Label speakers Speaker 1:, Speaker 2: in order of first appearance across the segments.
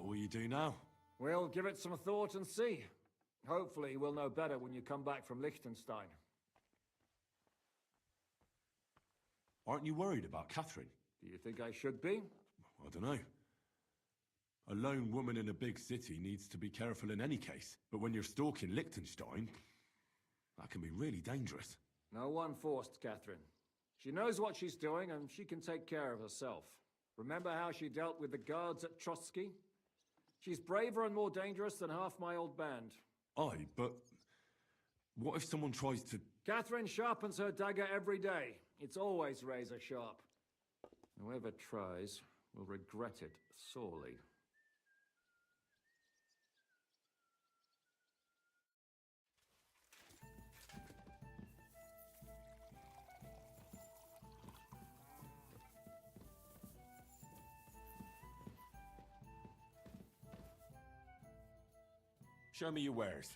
Speaker 1: What will you do now?
Speaker 2: We'll give it some thought and see. Hopefully we'll know better when you come back from Liechtenstein.
Speaker 1: Aren't you worried about Catherine?
Speaker 2: Do you think I should be?
Speaker 1: I don't know. A lone woman in a big city needs to be careful in any case. But when you're stalking Liechtenstein, that can be really dangerous.
Speaker 2: No one forced Catherine. She knows what she's doing and she can take care of herself. Remember how she dealt with the guards at Trotsky? She's braver and more dangerous than half my old band.
Speaker 1: Aye, but what if someone tries to...
Speaker 2: Catherine sharpens her dagger every day. It's always razor sharp. Whoever tries will regret it sorely.
Speaker 1: Show me your wares.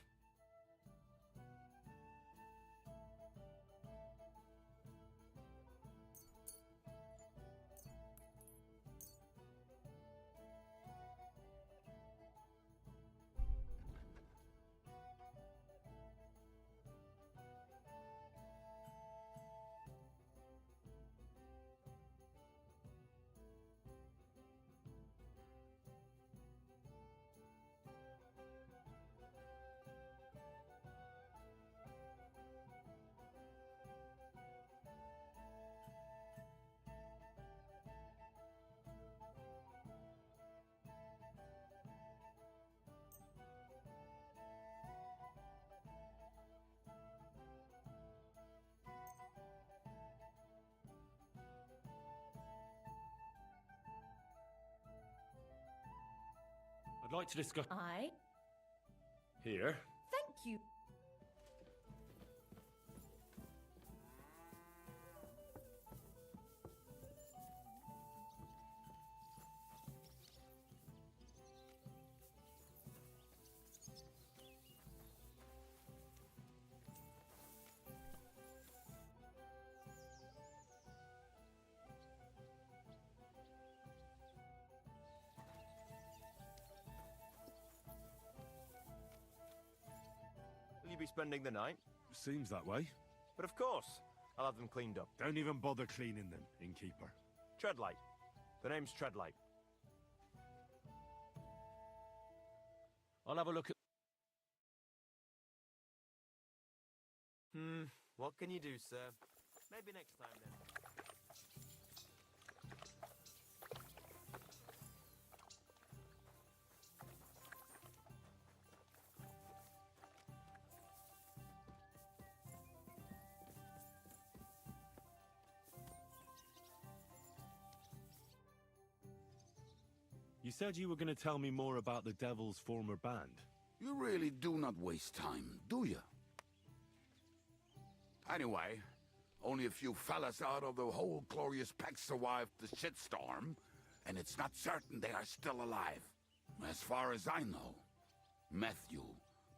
Speaker 1: I'd like to discuss...
Speaker 3: Aye.
Speaker 1: Here.
Speaker 3: Thank you.
Speaker 4: Will you be spending the night?
Speaker 1: Seems that way.
Speaker 4: But of course, I'll have them cleaned up.
Speaker 1: Don't even bother cleaning them, innkeeper.
Speaker 4: Treadlight. The name's Treadlight.
Speaker 1: I'll have a look at...
Speaker 4: What can you do, sir? Maybe next time, then.
Speaker 1: You said you were going to tell me more about the Devil's former band.
Speaker 5: You really do not waste time, do you? Anyway, only a few fellas out of the whole glorious pack survived the shitstorm, and it's not certain they are still alive. As far as I know, Matthew,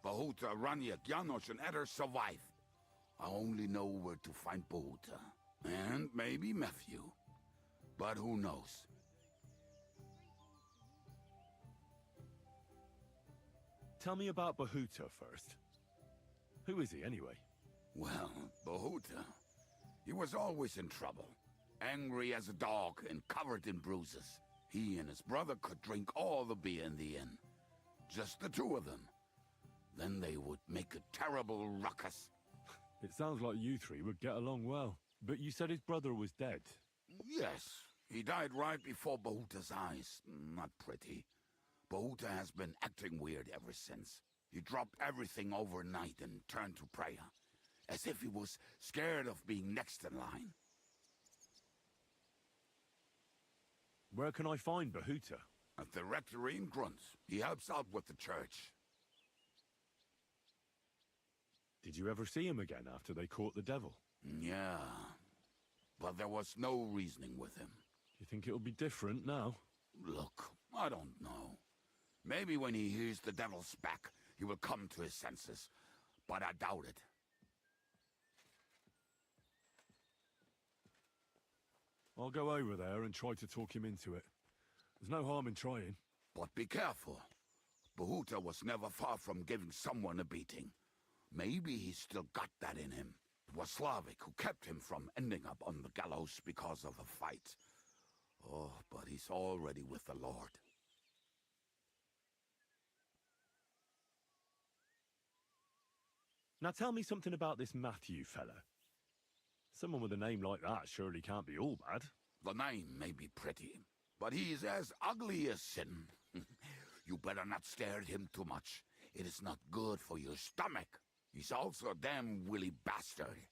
Speaker 5: Bahuta, Raniak, Janosch, and Eder survived. I only know where to find Bahuta. And maybe Matthew. But who knows?
Speaker 1: Tell me about Bahuta first. Who is he, anyway?
Speaker 5: Well, Bahuta, he was always in trouble. Angry as a dog and covered in bruises. He and his brother could drink all the beer in the inn. Just the two of them. Then they would make a terrible ruckus.
Speaker 1: It sounds like you three would get along well. But you said his brother was dead.
Speaker 5: Yes, he died right before Bahuta's eyes. Not pretty. Bahuta has been acting weird ever since. He dropped everything overnight and turned to prayer. As if he was scared of being next in line.
Speaker 1: Where can I find Bahuta?
Speaker 5: At the rectory in Grunt. He helps out with the church.
Speaker 1: Did you ever see him again after they caught the devil?
Speaker 5: Yeah. But there was no reasoning with him.
Speaker 1: You think it'll be different now?
Speaker 5: Look, I don't know. Maybe when he hears the devil's back, he will come to his senses. But I doubt it.
Speaker 1: I'll go over there and try to talk him into it. There's no harm in trying.
Speaker 5: But be careful. Bahuta was never far from giving someone a beating. Maybe he's still got that in him. It was Slavic who kept him from ending up on the gallows because of a fight. Oh, but he's already with the Lord.
Speaker 1: Now tell me something about this Matthew fella. Someone with a name like that surely can't be all bad.
Speaker 5: The name may be pretty, but he's as ugly as sin. You better not stare at him too much. It is not good for your stomach. He's also a damn willy bastard.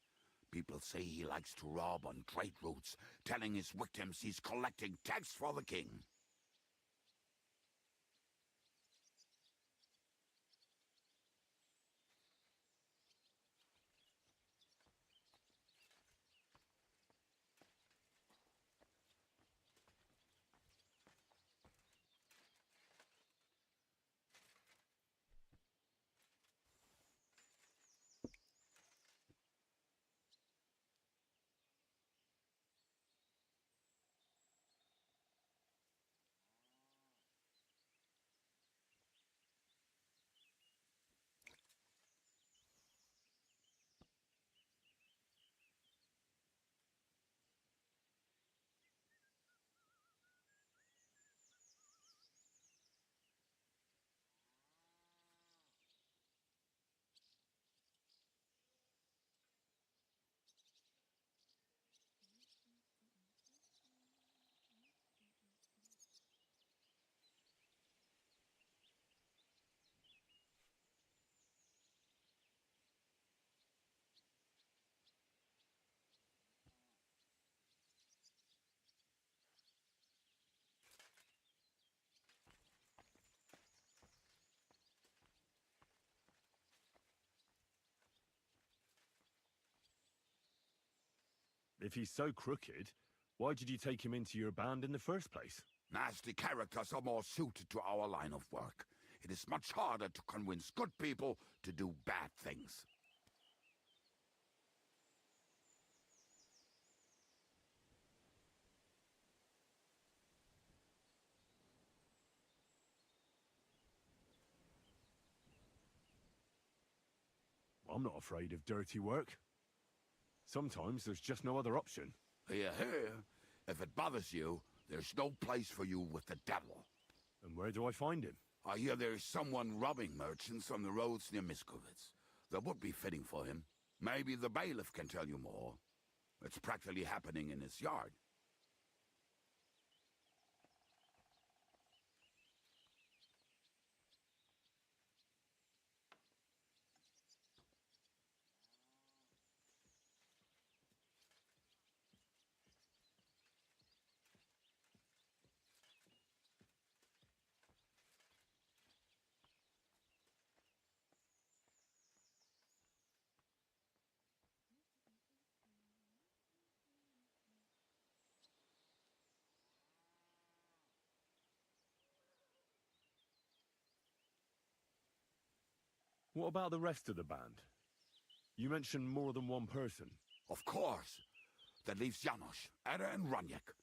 Speaker 5: People say he likes to rob on trade routes, telling his victims he's collecting tax for the king.
Speaker 1: If he's so crooked, why did you take him into your band in the first place?
Speaker 5: Nasty characters are more suited to our line of work. It is much harder to convince good people to do bad things.
Speaker 1: I'm not afraid of dirty work. Sometimes there's just no other option.
Speaker 5: Here, here. If it bothers you, there's no place for you with the devil.
Speaker 1: And where do I find him?
Speaker 5: I hear there's someone robbing merchants on the roads near Miskovitz. That would be fitting for him. Maybe the bailiff can tell you more. It's practically happening in his yard.
Speaker 1: What about the rest of the band? You mentioned more than one person.
Speaker 5: Of course. That leaves Janos, Ada and Raniek.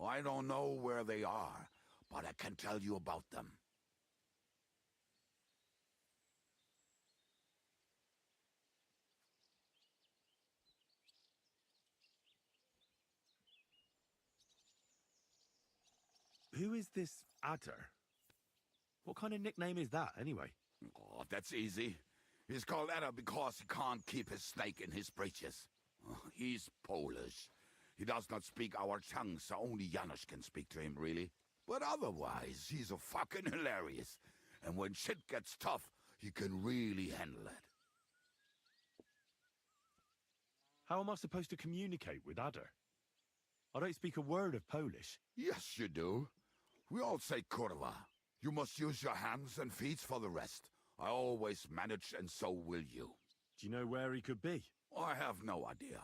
Speaker 5: I don't know where they are, but I can tell you about them.
Speaker 1: Who is this Adder? What kind of nickname is that, anyway?
Speaker 5: Oh, that's easy. He's called Ada because he can't keep his snake in his breeches. He's Polish. He does not speak our tongue, so only Janos can speak to him, really. But otherwise, he's a fucking hilarious. And when shit gets tough, he can really handle it.
Speaker 1: How am I supposed to communicate with Adder? I don't speak a word of Polish.
Speaker 5: Yes, you do. We all say kurwa. You must use your hands and feet for the rest. I always manage, and so will you.
Speaker 1: Do you know where he could be?
Speaker 5: I have no idea.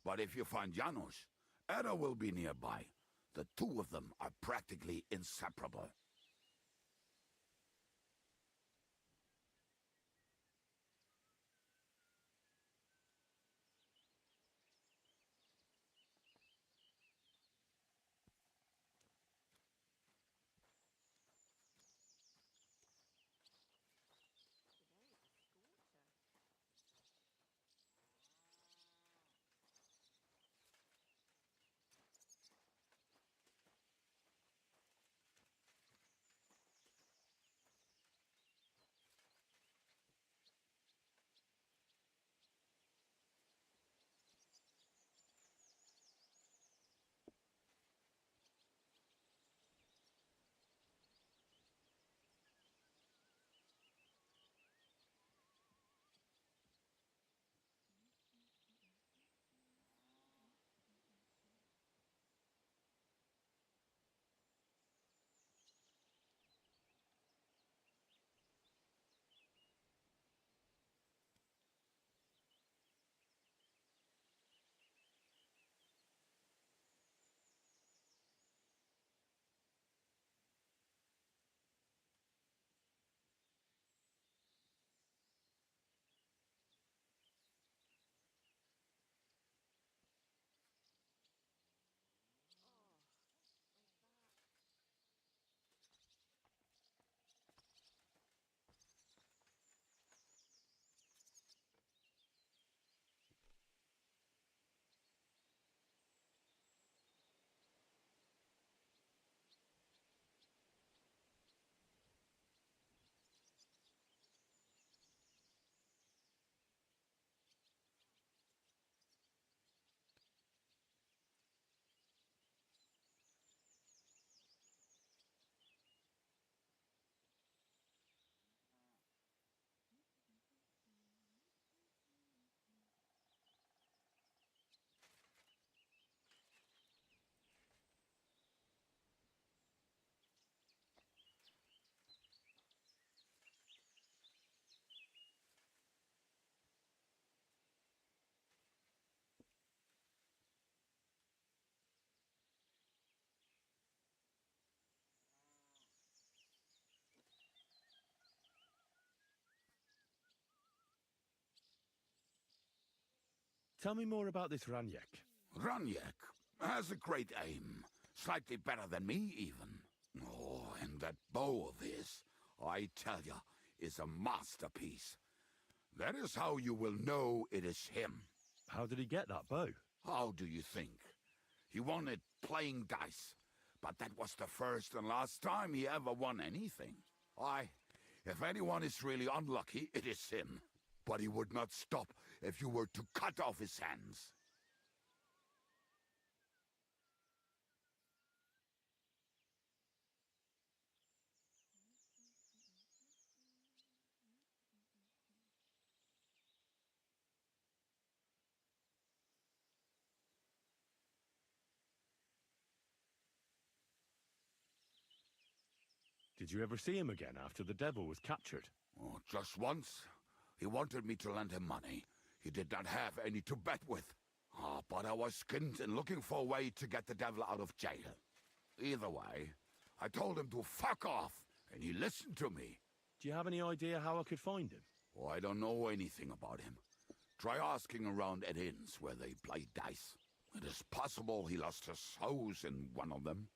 Speaker 5: But if you find Janos, Ada will be nearby. The two of them are practically inseparable.
Speaker 1: Tell me more about this Ranyek.
Speaker 5: Ranyek has a great aim. Slightly better than me, even. Oh, and that bow of his, I tell ya, is a masterpiece. That is how you will know it is him.
Speaker 1: How did he get that bow?
Speaker 5: How do you think? He won it playing dice. But that was the first and last time he ever won anything. If anyone is really unlucky, it is him. But he would not stop if you were to cut off his hands.
Speaker 1: Did you ever see him again after the devil was captured?
Speaker 5: Oh, just once. He wanted me to lend him money. He did not have any to bet with. But I was skinned and looking for a way to get the devil out of jail. Either way, I told him to fuck off, and he listened to me.
Speaker 1: Do you have any idea how I could find him?
Speaker 5: Oh, I don't know anything about him. Try asking around at inns where they play dice. It is possible he lost his hose in one of them.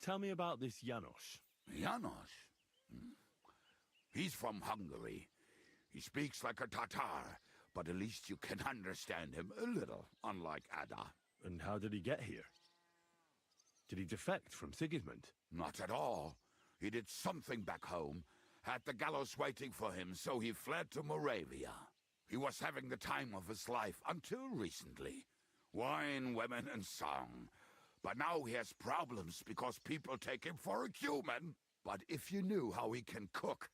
Speaker 1: Tell me about this Janos.
Speaker 5: Janos? He's from Hungary. He speaks like a Tatar, but at least you can understand him a little, unlike Ada.
Speaker 1: And how did he get here? Did he defect from Sigismund?
Speaker 5: Not at all. He did something back home, had the gallows waiting for him, so he fled to Moravia. He was having the time of his life until recently. Wine, women, and song. But now he has problems because people take him for a human. But if you knew how he can cook,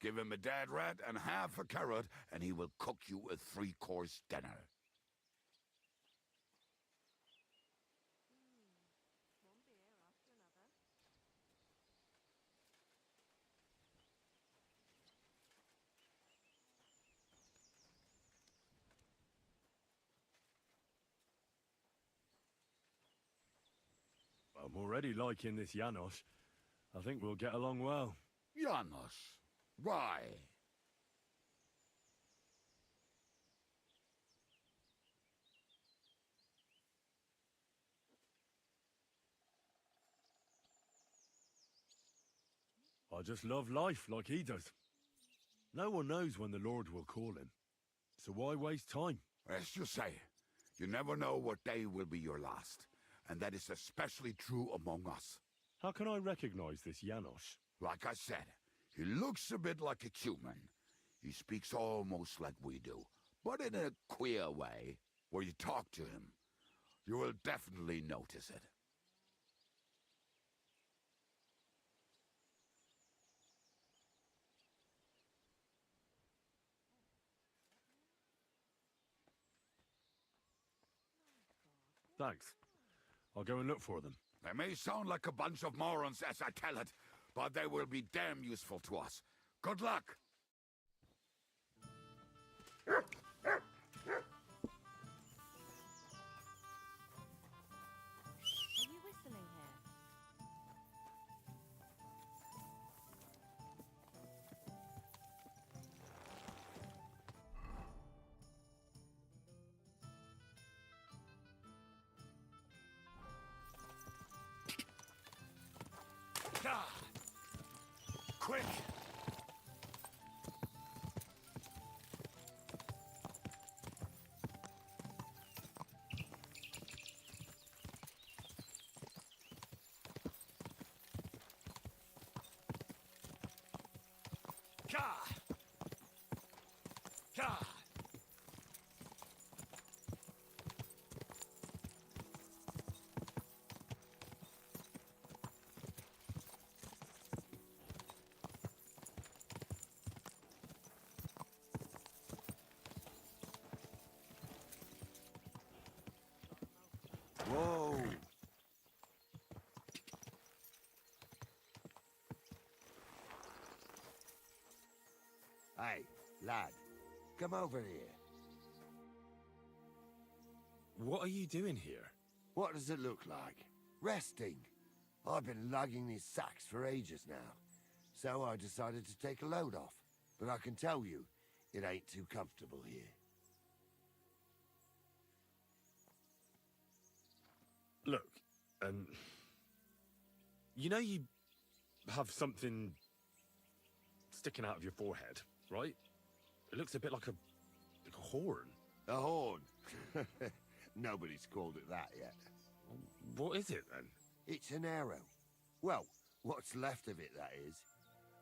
Speaker 5: give him a dead rat and half a carrot, and he will cook you a 3-course dinner.
Speaker 1: I'm already liking this Janos. I think we'll get along well.
Speaker 5: Janos? Why?
Speaker 1: I just love life like he does. No one knows when the Lord will call him. So why waste time?
Speaker 5: As you say, you never know what day will be your last. And that is especially true among us.
Speaker 1: How can I recognize this Janos?
Speaker 5: Like I said, he looks a bit like a human. He speaks almost like we do, but in a queer way, where you talk to him. You will definitely notice it.
Speaker 1: Thanks. I'll go and look for them.
Speaker 5: They may sound like a bunch of morons as I tell it, but they will be damn useful to us. Good luck!
Speaker 3: Are you whistling here?
Speaker 5: Ah! Quick! Ka! Ka!
Speaker 6: Whoa! Hey, lad, come over here.
Speaker 1: What are you doing here?
Speaker 6: What does it look like? Resting. I've been lugging these sacks for ages now, so I decided to take a load off. But I can tell you, it ain't too comfortable here.
Speaker 1: Look, you know you have something sticking out of your forehead, right? It looks a bit like a horn.
Speaker 6: A horn? Nobody's called it that yet.
Speaker 1: What is it, then?
Speaker 6: It's an arrow. Well, what's left of it, that is.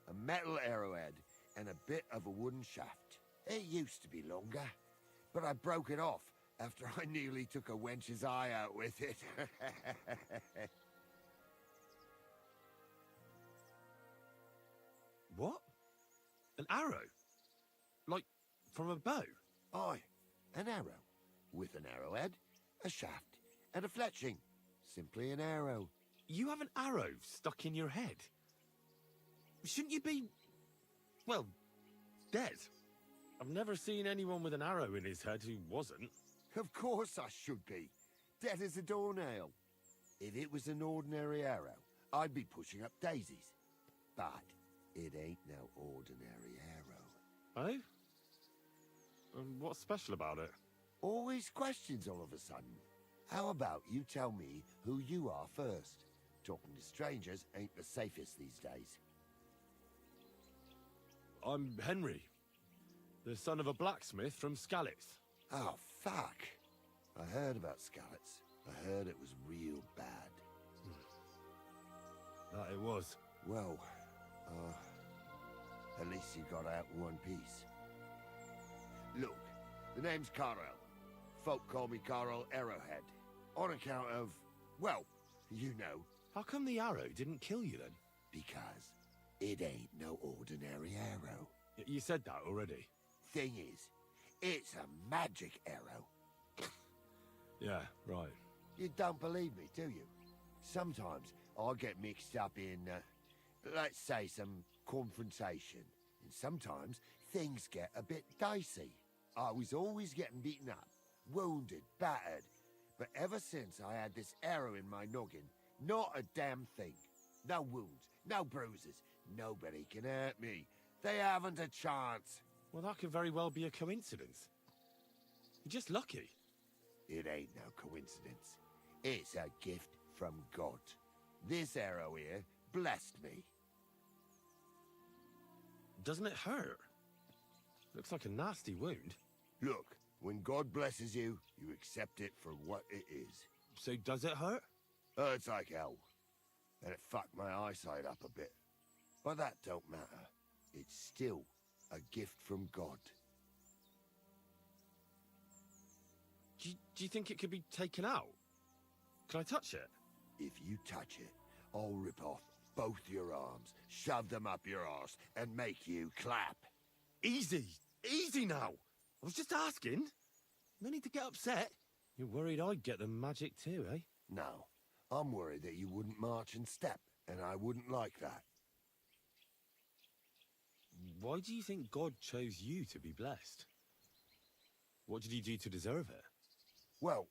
Speaker 6: A metal arrowhead and a bit of a wooden shaft. It used to be longer, but I broke it off after I nearly took a wench's eye out with it.
Speaker 1: What? An arrow? Like, from a bow?
Speaker 6: Aye, an arrow. With an arrowhead, a shaft, and a fletching. Simply an arrow.
Speaker 1: You have an arrow stuck in your head? Shouldn't you be, well, dead? I've never seen anyone with an arrow in his head who wasn't.
Speaker 6: Of course I should be. Dead as a doornail. If it was an ordinary arrow, I'd be pushing up daisies. But it ain't no ordinary arrow.
Speaker 1: Oh? And what's special about it?
Speaker 6: Always questions all of a sudden. How about you tell me who you are first? Talking to strangers ain't the safest these days.
Speaker 1: I'm Henry, the son of a blacksmith from Skalitz.
Speaker 6: Oh, fuck. I heard about Skalitz. I heard it was real bad.
Speaker 1: That it was.
Speaker 6: Well, at least you got out in one piece. Look, the name's Carl. Folk call me Carl Arrowhead. On account of, well, you know.
Speaker 1: How come the arrow didn't kill you then?
Speaker 6: Because it ain't no ordinary arrow.
Speaker 1: You said that already.
Speaker 6: Thing is, it's a magic arrow.
Speaker 1: Yeah, right.
Speaker 6: You don't believe me, do you? Sometimes I get mixed up in, let's say, some confrontation. And sometimes things get a bit dicey. I was always getting beaten up, wounded, battered. But ever since I had this arrow in my noggin, not a damn thing. No wounds, no bruises. Nobody can hurt me. They haven't a chance.
Speaker 1: Well, that could very well be a coincidence. You're just lucky.
Speaker 6: It ain't no coincidence. It's a gift from God. This arrow here blessed me.
Speaker 1: Doesn't it hurt? Looks like a nasty wound.
Speaker 6: Look, when God blesses you, you accept it for what it is.
Speaker 1: So does it hurt?
Speaker 6: Hurts like hell. And it fucked my eyesight up a bit. But that don't matter. It's still a gift from God.
Speaker 1: Do you think it could be taken out? Can I touch it?
Speaker 6: If you touch it, I'll rip off both your arms, shove them up your arse, and make you clap.
Speaker 1: Easy! Easy now! I was just asking. No need to get upset. You're worried I'd get the magic too, eh?
Speaker 6: No, I'm worried that you wouldn't march and step, and I wouldn't like that.
Speaker 1: Why do you think God chose you to be blessed? What did he do to deserve it?
Speaker 6: Well,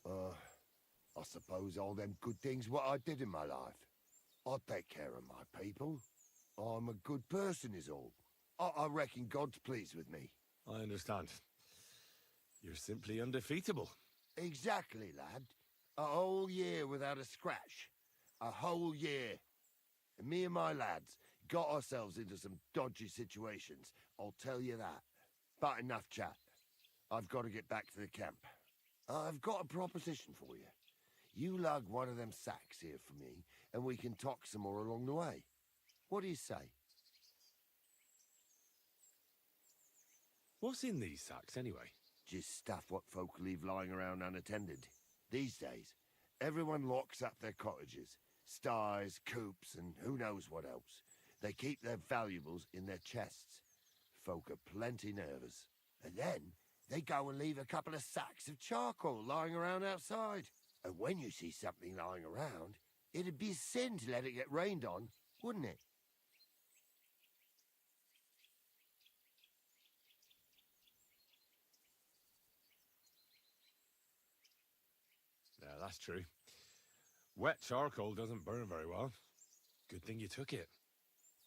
Speaker 6: I suppose all them good things what I did in my life. I take care of my people. I'm a good person is all. I reckon God's pleased with me.
Speaker 1: I understand. You're simply undefeatable.
Speaker 6: Exactly, lad. A whole year without a scratch. A whole year. And me and my lads got ourselves into some dodgy situations, I'll tell you that. But enough chat. I've got to get back to the camp. I've got a proposition for you. You lug one of them sacks here for me, and we can talk some more along the way. What do you say?
Speaker 1: What's in these sacks, anyway?
Speaker 6: Just stuff what folk leave lying around unattended. These days, everyone locks up their cottages, sties, coops, and who knows what else. They keep their valuables in their chests. Folk are plenty nervous. And then, they go and leave a couple of sacks of charcoal lying around outside. And when you see something lying around, it'd be a sin to let it get rained on, wouldn't it?
Speaker 1: Yeah, that's true. Wet charcoal doesn't burn very well. Good thing you took it.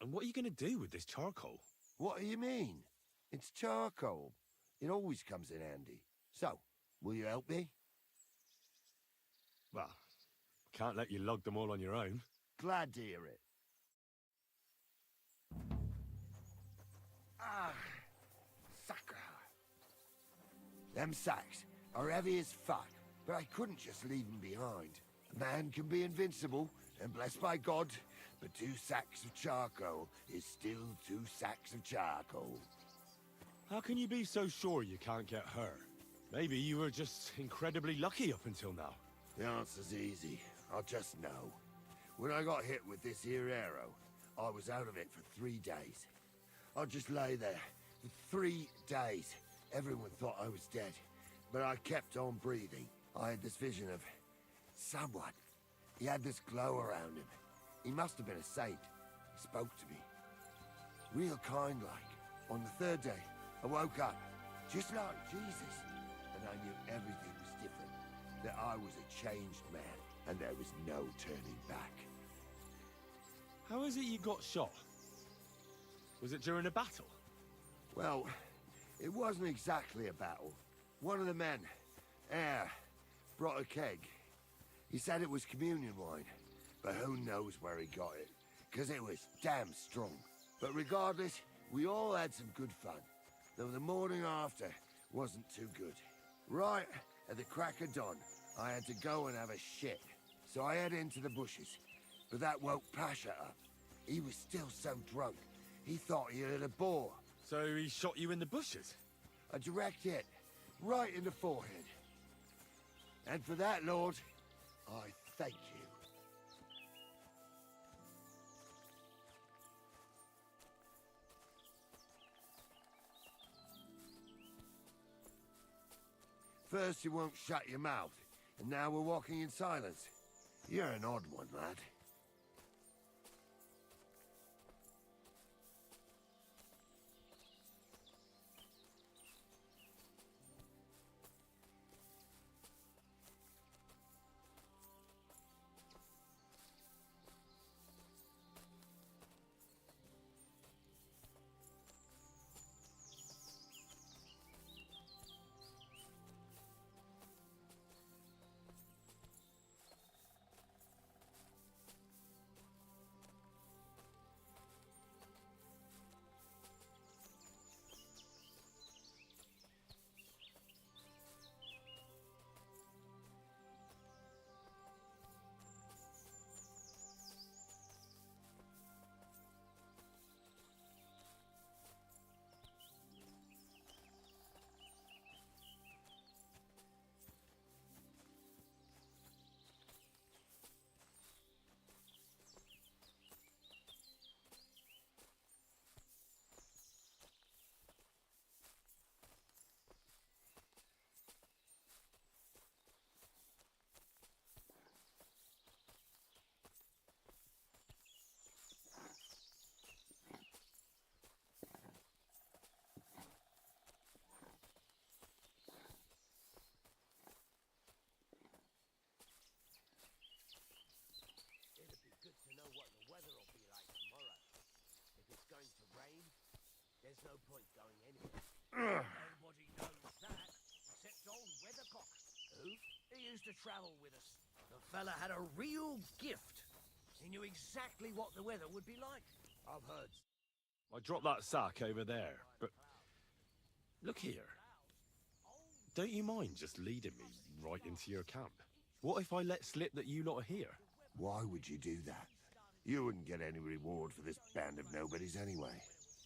Speaker 1: And what are you going to do with this charcoal?
Speaker 6: What do you mean? It's charcoal. It always comes in handy. So, will you help me?
Speaker 1: Well, can't let you lug them all on your own.
Speaker 6: Glad to hear it. Ah, sucker. Them sacks are heavy as fuck, but I couldn't just leave them behind. A man can be invincible, and blessed by God, but 2 sacks of charcoal is still 2 sacks of charcoal.
Speaker 1: How can you be so sure you can't get hurt? Maybe you were just incredibly lucky up until now.
Speaker 6: The answer's easy. I just know. When I got hit with this here arrow, I was out of it for 3 days. I just lay there for 3 days. Everyone thought I was dead, but I kept on breathing. I had this vision of someone. He had this glow around him. He must have been a saint. He spoke to me. Real kind-like. On the 3rd day, I woke up, just like Jesus, and I knew everything was different. That I was a changed man, and there was no turning back.
Speaker 1: How is it you got shot? Was it during a battle?
Speaker 6: Well, it wasn't exactly a battle. One of the men, Air, brought a keg. He said it was communion wine, but who knows where he got it, because it was damn strong. But regardless, we all had some good fun, though the morning after wasn't too good. Right at the crack of dawn, I had to go and have a shit, so I head into the bushes. But that woke Pasha up. He was still so drunk, he thought he had a boar.
Speaker 1: So he shot you in the bushes?
Speaker 6: A direct hit, right in the forehead. And for that, Lord, I thank you. First you won't shut your mouth, and now we're walking in silence. You're an odd one, lad.
Speaker 7: no point going anywhere. Nobody knows that, except old Weathercock, who he used to travel with us. The fella had a real gift. He knew exactly what the weather would be like. I've heard.
Speaker 1: I dropped that sack over there, but look here. Don't you mind just leading me right into your camp? What if I let slip that you lot are here?
Speaker 6: Why would you do that? You wouldn't get any reward for this band of nobodies anyway.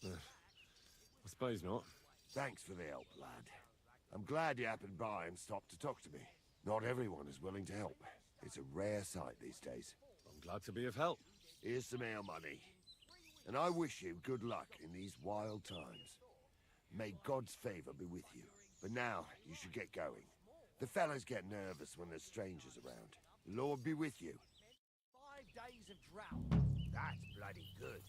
Speaker 1: I suppose not.
Speaker 6: Thanks for the help, lad. I'm glad you happened by and stopped to talk to me. Not everyone is willing to help. It's a rare sight these days.
Speaker 1: I'm glad to be of help.
Speaker 6: Here's some ale money. And I wish you good luck in these wild times. May God's favor be with you. But now, you should get going. The fellas get nervous when there's strangers around. The Lord be with you.
Speaker 7: 5 days of drought. That's bloody good.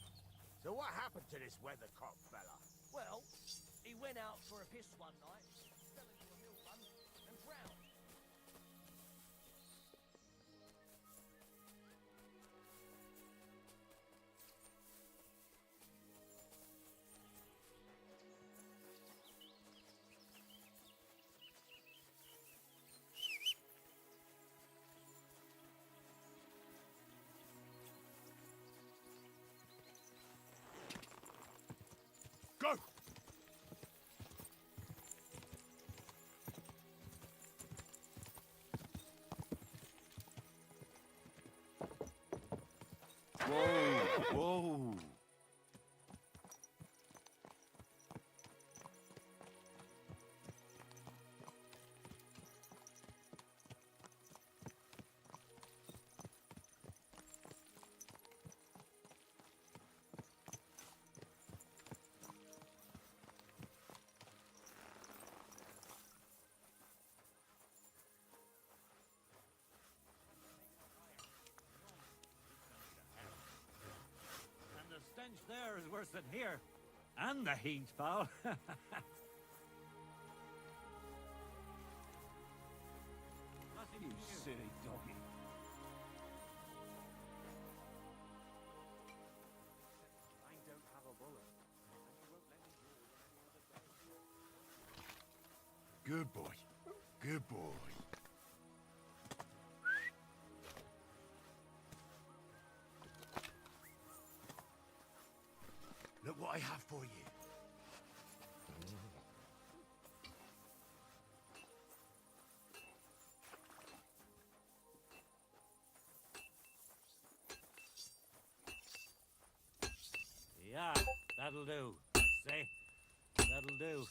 Speaker 7: So what happened to this Weathercock fella? Well, he went out for a piss one night, fell into a mill run, and drowned.
Speaker 1: Go! Whoa! Whoa!
Speaker 8: And the stench there is worse than here. And the heat, pal. Nothing you silly doggy.
Speaker 2: I don't have a bullet.
Speaker 6: Good boy. Good boy. Look what I have for you.
Speaker 8: Yeah, that'll do. Say, that'll do.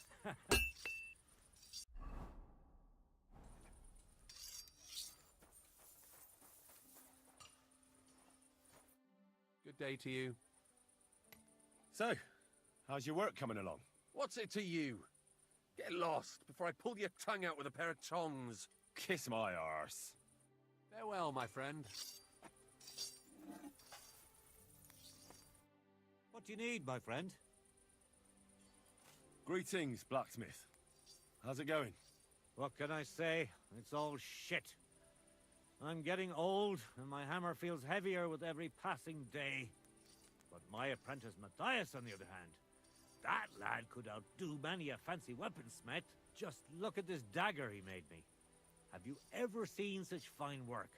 Speaker 9: Good day to you.
Speaker 1: So, how's your work coming along?
Speaker 9: What's it to you? Get lost before I pull your tongue out with a pair of tongs.
Speaker 1: Kiss my arse.
Speaker 9: Farewell, my friend.
Speaker 8: What do you need, my friend?
Speaker 1: Greetings, blacksmith. How's it going?
Speaker 8: What can I say? It's all shit. I'm getting old, and my hammer feels heavier with every passing day. But my apprentice Matthias, on the other hand, that lad could outdo many a fancy weaponsmith. Just look at this dagger he made me. Have you ever seen such fine work?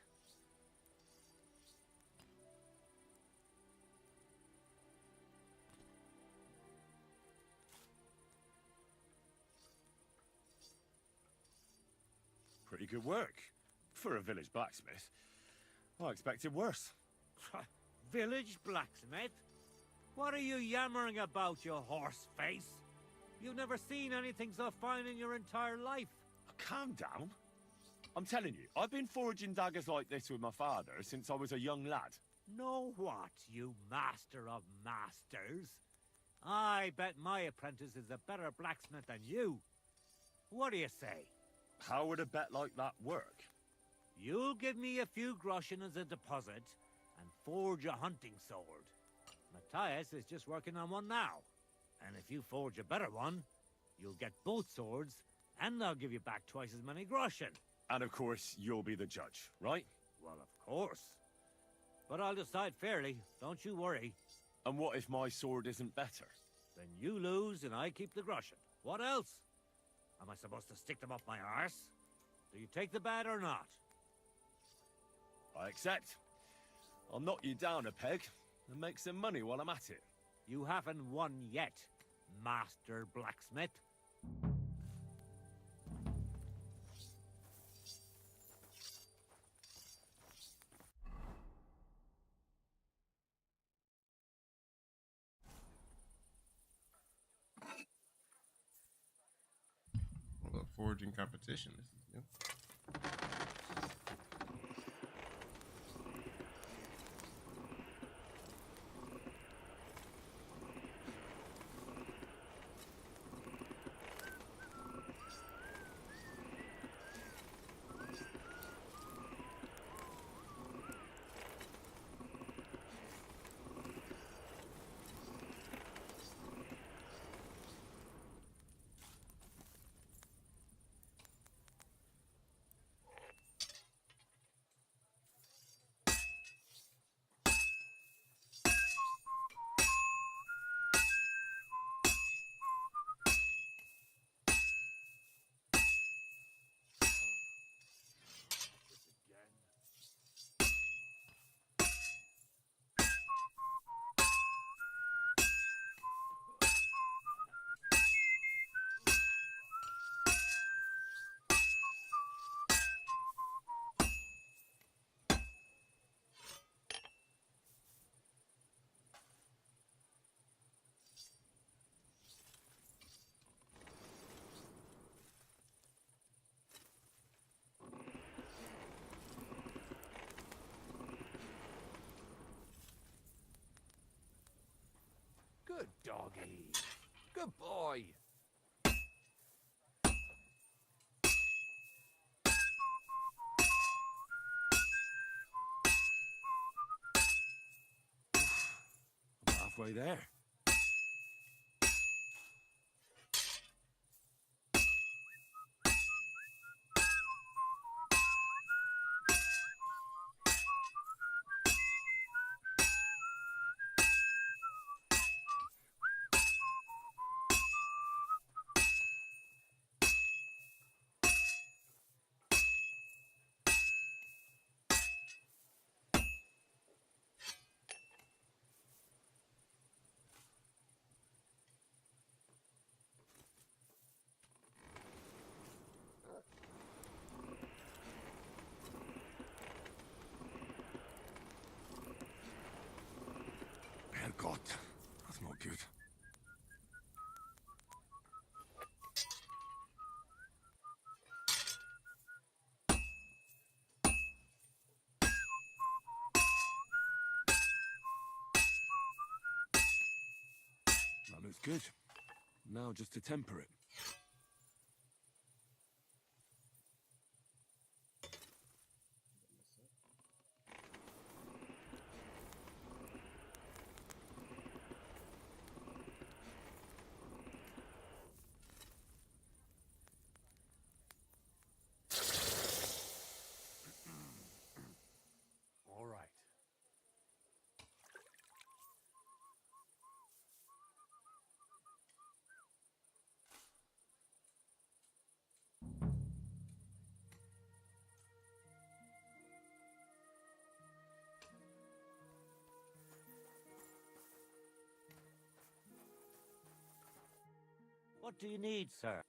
Speaker 1: Pretty good work. For a village blacksmith. I expected worse.
Speaker 8: Village blacksmith? What are you yammering about, you horse face? You've never seen anything so fine in your entire life.
Speaker 1: Calm down. I'm telling you, I've been forging daggers like this with my father since I was a young lad.
Speaker 8: Know what, you master of masters? I bet my apprentice is a better blacksmith than you. What do you say?
Speaker 1: How would a bet like that work?
Speaker 8: You'll give me a few groschen as a deposit and forge a hunting sword. Matthias is just working on one now. And if you forge a better one, you'll get both swords and they'll give you back twice as many groschen.
Speaker 1: And of course, you'll be the judge, right?
Speaker 8: Well, of course. But I'll decide fairly, don't you worry.
Speaker 1: And what if my sword isn't better?
Speaker 8: Then you lose and I keep the groschen. What else? Am I supposed to stick them up my arse? Do you take the bet or not?
Speaker 1: I accept. I'll knock you down a peg and make some money while I'm at it.
Speaker 8: You haven't won yet, Master Blacksmith.
Speaker 10: Well, a forging competition. Yep.
Speaker 9: Good doggy. Good boy.
Speaker 1: I'm halfway there. God, that's not good. That looks good. Now just to temper it.
Speaker 9: All right.
Speaker 8: What do you need, sir?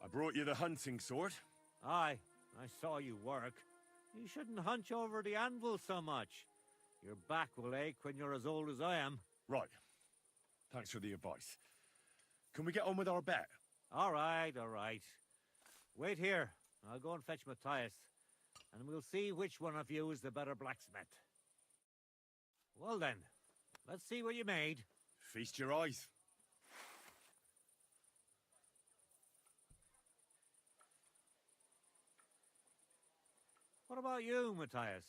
Speaker 1: I brought you the hunting sword.
Speaker 8: Aye, I saw you work. You shouldn't hunch over the anvil so much. Your back will ache when you're as old as I am.
Speaker 1: Right. Thanks for the advice. Can we get on with our bet?
Speaker 8: All right, all right. Wait here. I'll go and fetch Matthias, and we'll see which one of you is the better blacksmith. Well then, let's see what you made.
Speaker 1: Feast your eyes.
Speaker 8: What about you, Matthias?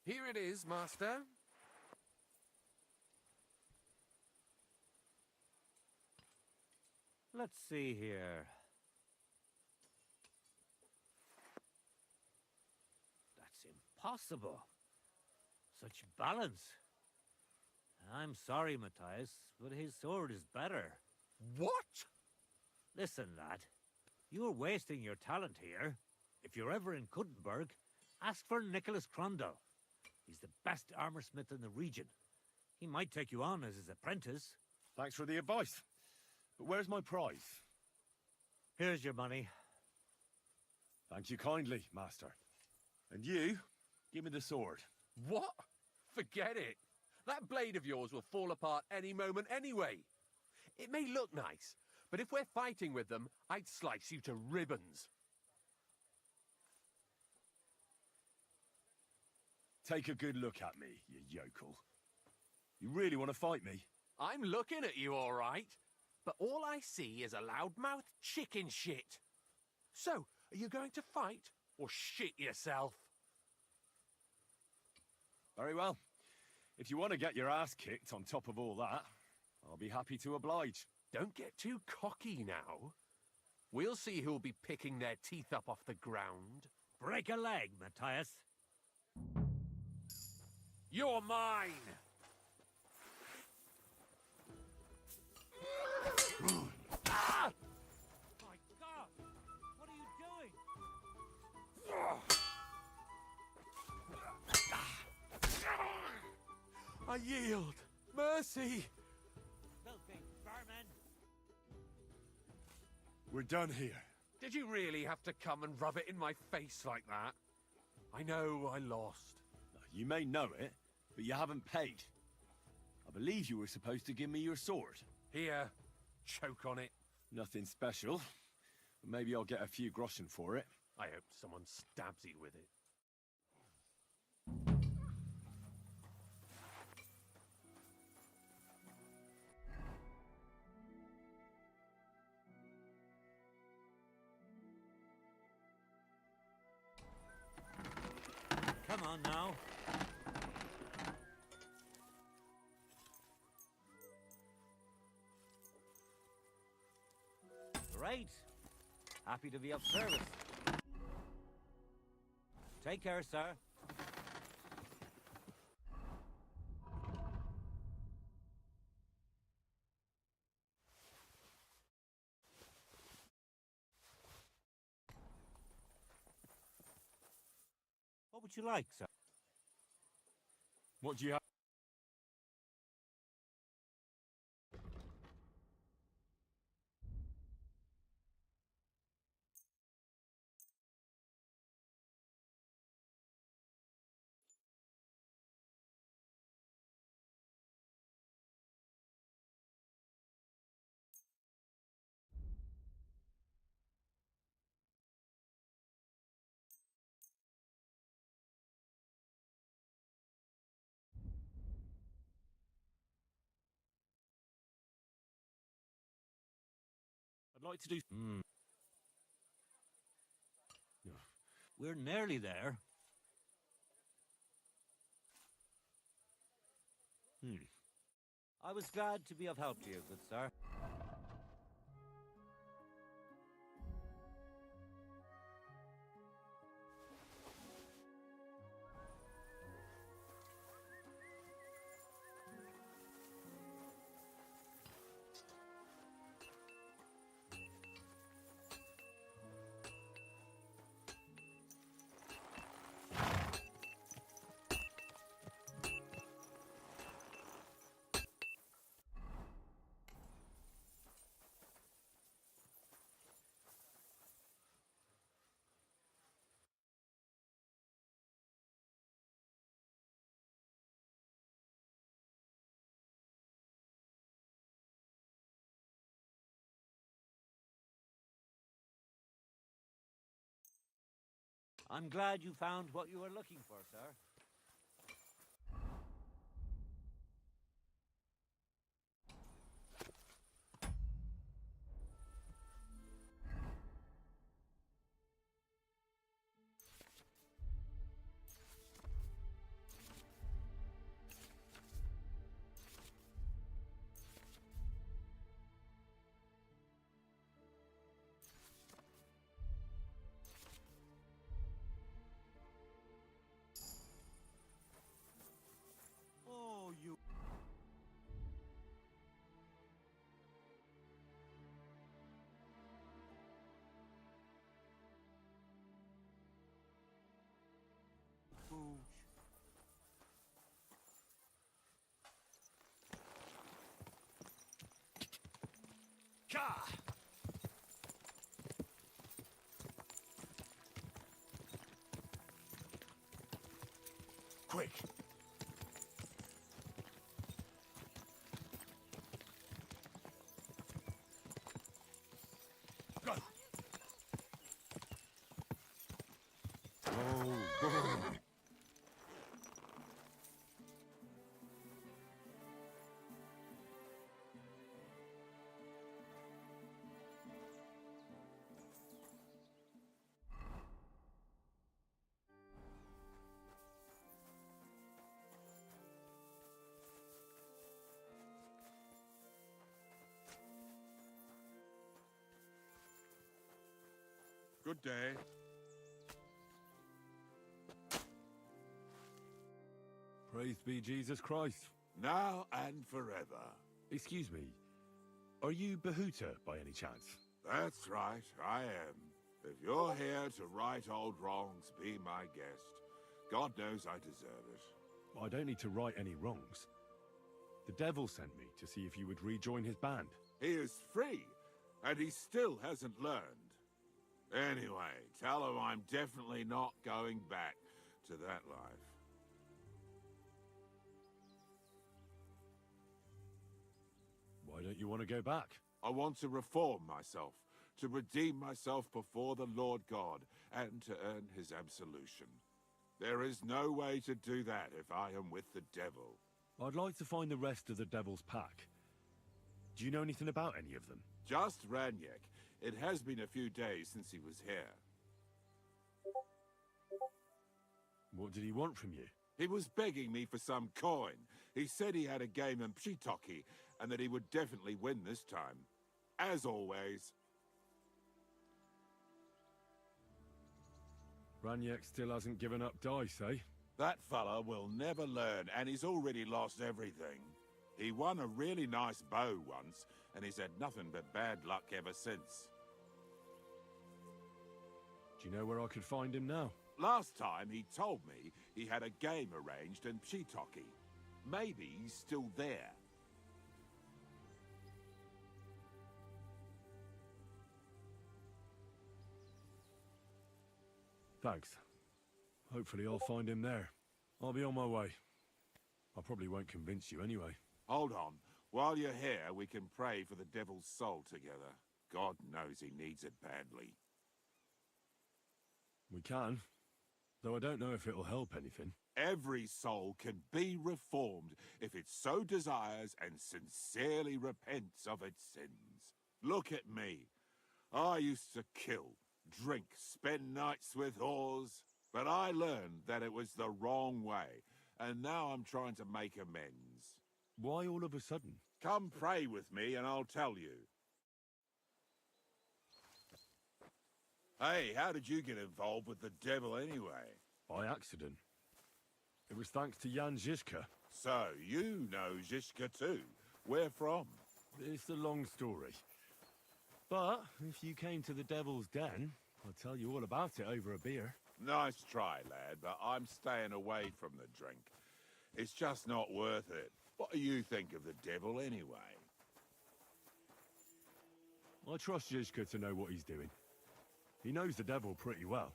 Speaker 9: Here it is, Master.
Speaker 8: Let's see here. That's impossible. Such balance. I'm sorry, Matthias, but his sword is better.
Speaker 9: What?
Speaker 8: Listen, lad. You're wasting your talent here. If you're ever in Kuttenberg, ask for Nicholas Crondell. He's the best armorsmith in the region. He might take you on as his apprentice.
Speaker 1: Thanks for the advice. But where's my prize?
Speaker 8: Here's your money.
Speaker 1: Thank you kindly, master. And you, give me the sword.
Speaker 9: What? Forget it. That blade of yours will fall apart any moment anyway. It may look nice, but if we're fighting with them, I'd slice you to ribbons.
Speaker 1: Take a good look at me, you yokel. You really want to fight me?
Speaker 9: I'm looking at you, all right. But all I see is a loudmouth chicken shit. So, are you going to fight or shit yourself?
Speaker 1: Very well. If you want to get your ass kicked on top of all that, I'll be happy to oblige.
Speaker 9: Don't get too cocky now. We'll see who'll be picking their teeth up off the ground.
Speaker 8: Break a leg, Matthias.
Speaker 9: You're mine! Ah!
Speaker 8: My God! What are you doing?
Speaker 9: I yield. Mercy!
Speaker 8: Filthy vermin!
Speaker 1: We're done here.
Speaker 9: Did you really have to come and rub it in my face like that? I know I lost.
Speaker 1: You may know it, but you haven't paid. I believe you were supposed to give me your sword.
Speaker 9: Here, choke on it.
Speaker 1: Nothing special. But maybe I'll get a few groschen for it.
Speaker 9: I hope someone stabs you with it.
Speaker 8: Come on now. Great. Happy to be of service. Take care, sir. What would you like, sir?
Speaker 1: What do you have? I'd like to do...
Speaker 8: We're nearly there. I was glad to be of help to you, good sir. I'm glad you found what you were looking for, sir.
Speaker 5: quick. Go. Oh. Good day.
Speaker 1: Praise be Jesus Christ.
Speaker 5: Now and forever.
Speaker 1: Excuse me, are you Bahuta by any chance?
Speaker 5: That's right, I am. If you're here to right old wrongs, be my guest. God knows I deserve it.
Speaker 1: I don't need to right any wrongs. The devil sent me to see if you would rejoin his band.
Speaker 5: He is free, and he still hasn't learned. Anyway, tell him I'm definitely not going back to that life.
Speaker 1: Why don't you want to go back?
Speaker 5: I want to reform myself, to redeem myself before the Lord God, and to earn his absolution. There is no way to do that if I am with the devil.
Speaker 1: I'd like to find the rest of the devil's pack. Do you know anything about any of them?
Speaker 5: Just Ranyek. It has been a few days since he was here.
Speaker 1: What did he want from you?
Speaker 5: He was begging me for some coin. He said he had a game in Pshitoki, and that he would definitely win this time. As always.
Speaker 1: Ranyek still hasn't given up dice, eh?
Speaker 5: That fella will never learn, and he's already lost everything. He won a really nice bow once, and he's had nothing but bad luck ever since.
Speaker 1: Do you know where I could find him now?
Speaker 5: Last time he told me he had a game arranged in Pshitoki. Maybe he's still there.
Speaker 1: Thanks. Hopefully I'll find him there. I'll be on my way. I probably won't convince you anyway.
Speaker 5: Hold on. While you're here, we can pray for the devil's soul together. God knows he needs it badly.
Speaker 1: We can, though I don't know if it'll help anything.
Speaker 5: Every soul can be reformed if it so desires and sincerely repents of its sins. Look at me. I used to kill, drink, spend nights with whores, but I learned that it was the wrong way, and now I'm trying to make amends.
Speaker 1: Why all of a sudden?
Speaker 5: Come pray with me and I'll tell you. Hey, how did you get involved with the devil anyway?
Speaker 1: By accident. It was thanks to Jan Žižka.
Speaker 5: So, you know Žižka too. Where from?
Speaker 1: It's a long story. But if you came to the Devil's Den, I'll tell you all about it over a beer.
Speaker 5: Nice try, lad, but I'm staying away from the drink. It's just not worth it. What do you think of the devil anyway?
Speaker 1: I trust Žižka to know what he's doing. He knows the devil pretty well.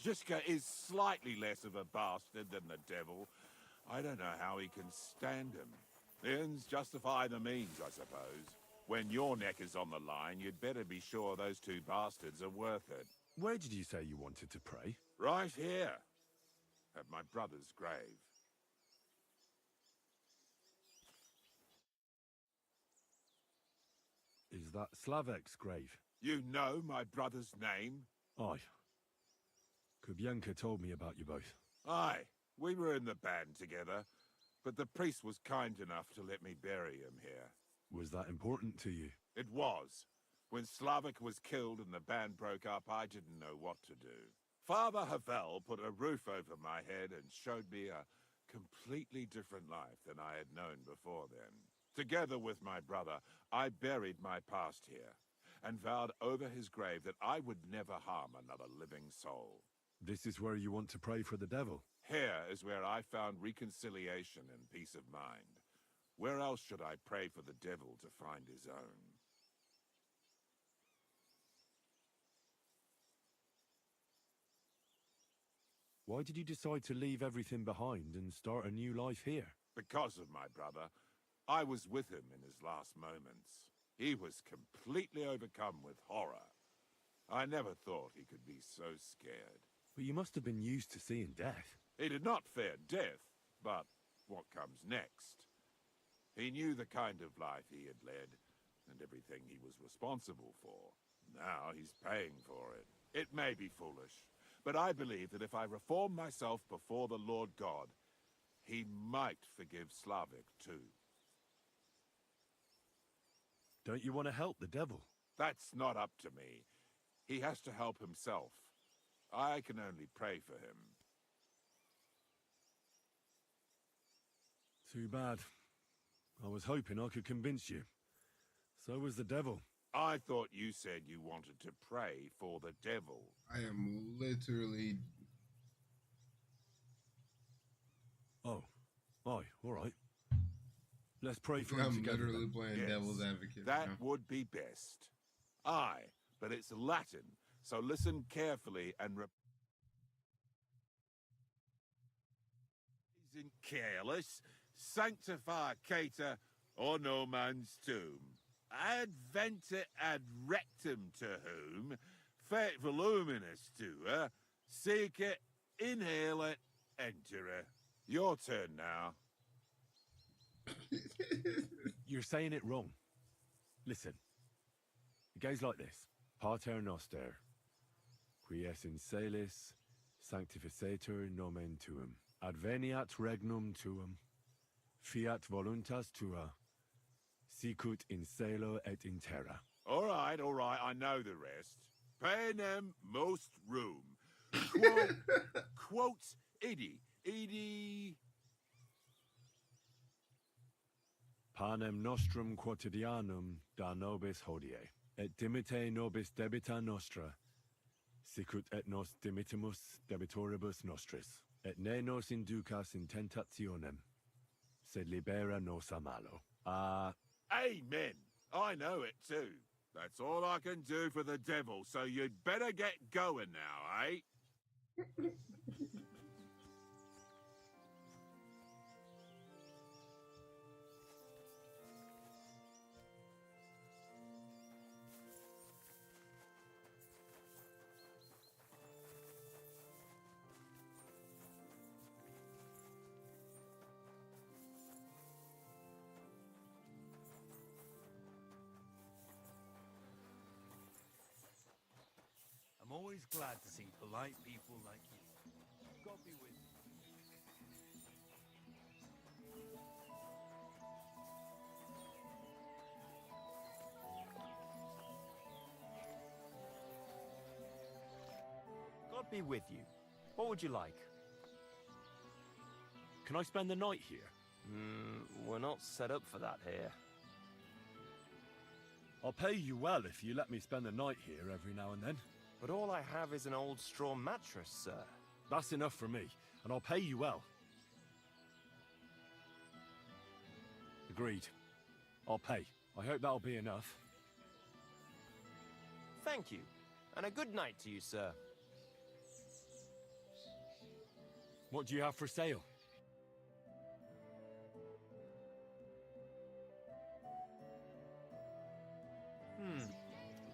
Speaker 5: Žižka is slightly less of a bastard than the devil. I don't know how he can stand him. The ends justify the means, I suppose. When your neck is on the line, you'd better be sure those two bastards are worth it.
Speaker 1: Where did you say you wanted to pray?
Speaker 5: Right here. At my brother's grave.
Speaker 1: Is that Slavek's grave?
Speaker 5: You know my brother's name?
Speaker 1: Aye. Kubienka told me about you both.
Speaker 5: Aye, we were in the band together, but the priest was kind enough to let me bury him here.
Speaker 1: Was that important to you?
Speaker 5: It was. When Slavik was killed and the band broke up, I didn't know what to do. Father Havel put a roof over my head and showed me a completely different life than I had known before then. Together with my brother, I buried my past here and vowed over his grave that I would never harm another living soul.
Speaker 1: This is where you want to pray for the devil?
Speaker 5: Here is where I found reconciliation and peace of mind. Where else should I pray for the devil to find his own?
Speaker 1: Why did you decide to leave everything behind and start a new life here?
Speaker 11: Because of my brother. I was with him in his last moments. He was completely overcome with horror. I never thought he could be so scared.
Speaker 1: But you must have been used to seeing death.
Speaker 11: He did not fear death, but what comes next? He knew the kind of life he had led, and everything he was responsible for. Now he's paying for it. It may be foolish, but I believe that if I reform myself before the Lord God, he might forgive Slavic too.
Speaker 1: Don't you want to help the devil?
Speaker 11: That's not up to me. He has to help himself. I can only pray for him.
Speaker 1: Too bad. I was hoping I could convince you. So was the devil.
Speaker 11: I thought you said you wanted to pray for the devil.
Speaker 10: I am literally.
Speaker 1: Oh. Aye, all right. Let's pray for him
Speaker 10: I'm
Speaker 1: together.
Speaker 10: literally
Speaker 1: Then.
Speaker 10: playing
Speaker 11: Yes,
Speaker 10: devil's advocate.
Speaker 11: that
Speaker 10: now.
Speaker 11: would be best. Aye, but it's Latin, so listen carefully and isn't careless, sanctificata or no man's tomb. Adventa ad rectum to whom, fet voluminous to her, seek it, inhale it, enter her. Your turn now.
Speaker 1: You're saying it wrong. Listen. It goes like this. Pater noster, qui es in celis, sanctificetur nomen tuum. Adveniat regnum tuum. Fiat voluntas tua. Sicut in celo et in terra.
Speaker 11: All right, I know the rest. Panem most room. Quote idi.
Speaker 1: Panem nostrum quotidianum da nobis hodie, et dimite nobis debita nostra, sicut et nos dimitimus debitoribus nostris, et ne nos inducas in tentationem, sed libera nos a malo.
Speaker 11: Amen. I know it too. That's all I can do for the devil, so you'd better get going now, eh?
Speaker 7: I'm always glad to see polite people like you. God be with you.
Speaker 4: God be with you. What would you like?
Speaker 1: Can I spend the night here?
Speaker 4: We're not set up for that here.
Speaker 1: I'll pay you well if you let me spend the night here every now and then.
Speaker 4: But all I have is an old straw mattress, sir.
Speaker 1: That's enough for me, and I'll pay you well. Agreed. I'll pay. I hope that'll be enough.
Speaker 4: Thank you. And a good night to you, sir.
Speaker 1: What do you have for sale?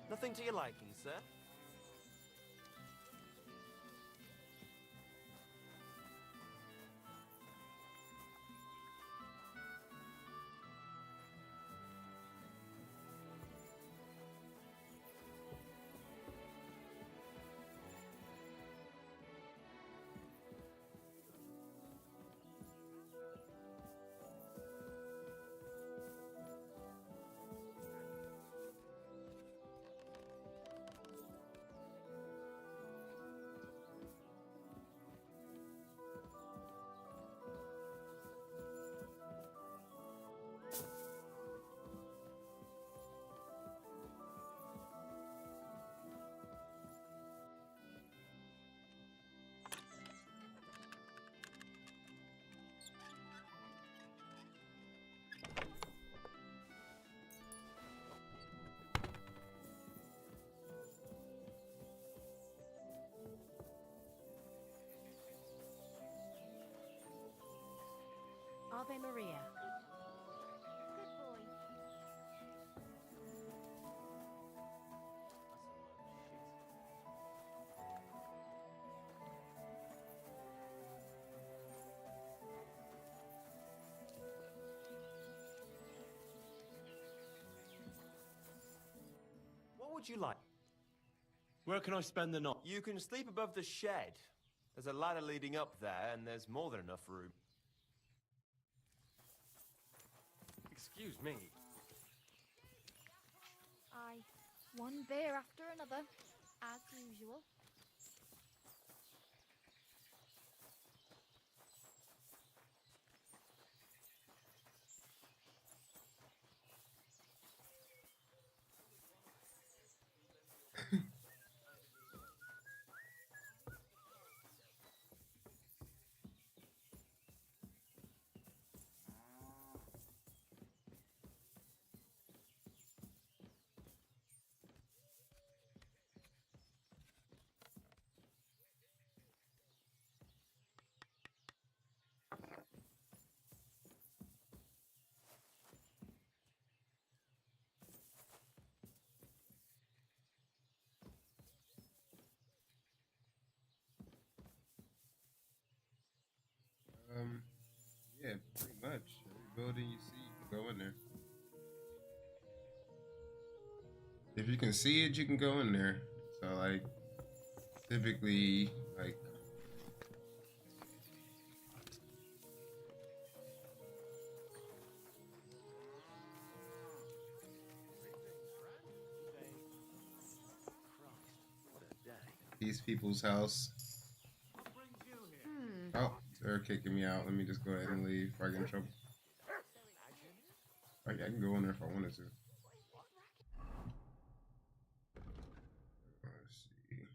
Speaker 4: Nothing to your liking, sir?
Speaker 3: Ave Maria.
Speaker 12: Good boy.
Speaker 4: What would you like?
Speaker 1: Where can I spend the night?
Speaker 4: You can sleep above the shed. There's a ladder leading up there, and there's more than enough room.
Speaker 9: Excuse me.
Speaker 12: Aye. One beer after another, as usual.
Speaker 10: Yeah, pretty much. Every building you see, you can go in there. If you can see it, you can go in there. So, like, typically, like, these people's house. Oh, they're kicking me out. Let me just go ahead and leave before I get in trouble. Okay, I can go in there if I wanted to. Let's see.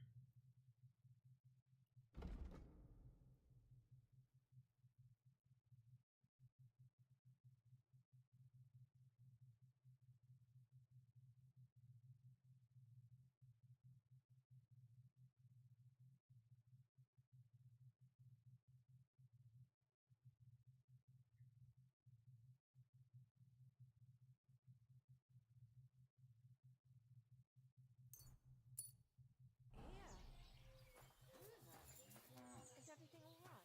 Speaker 12: Is everything alright?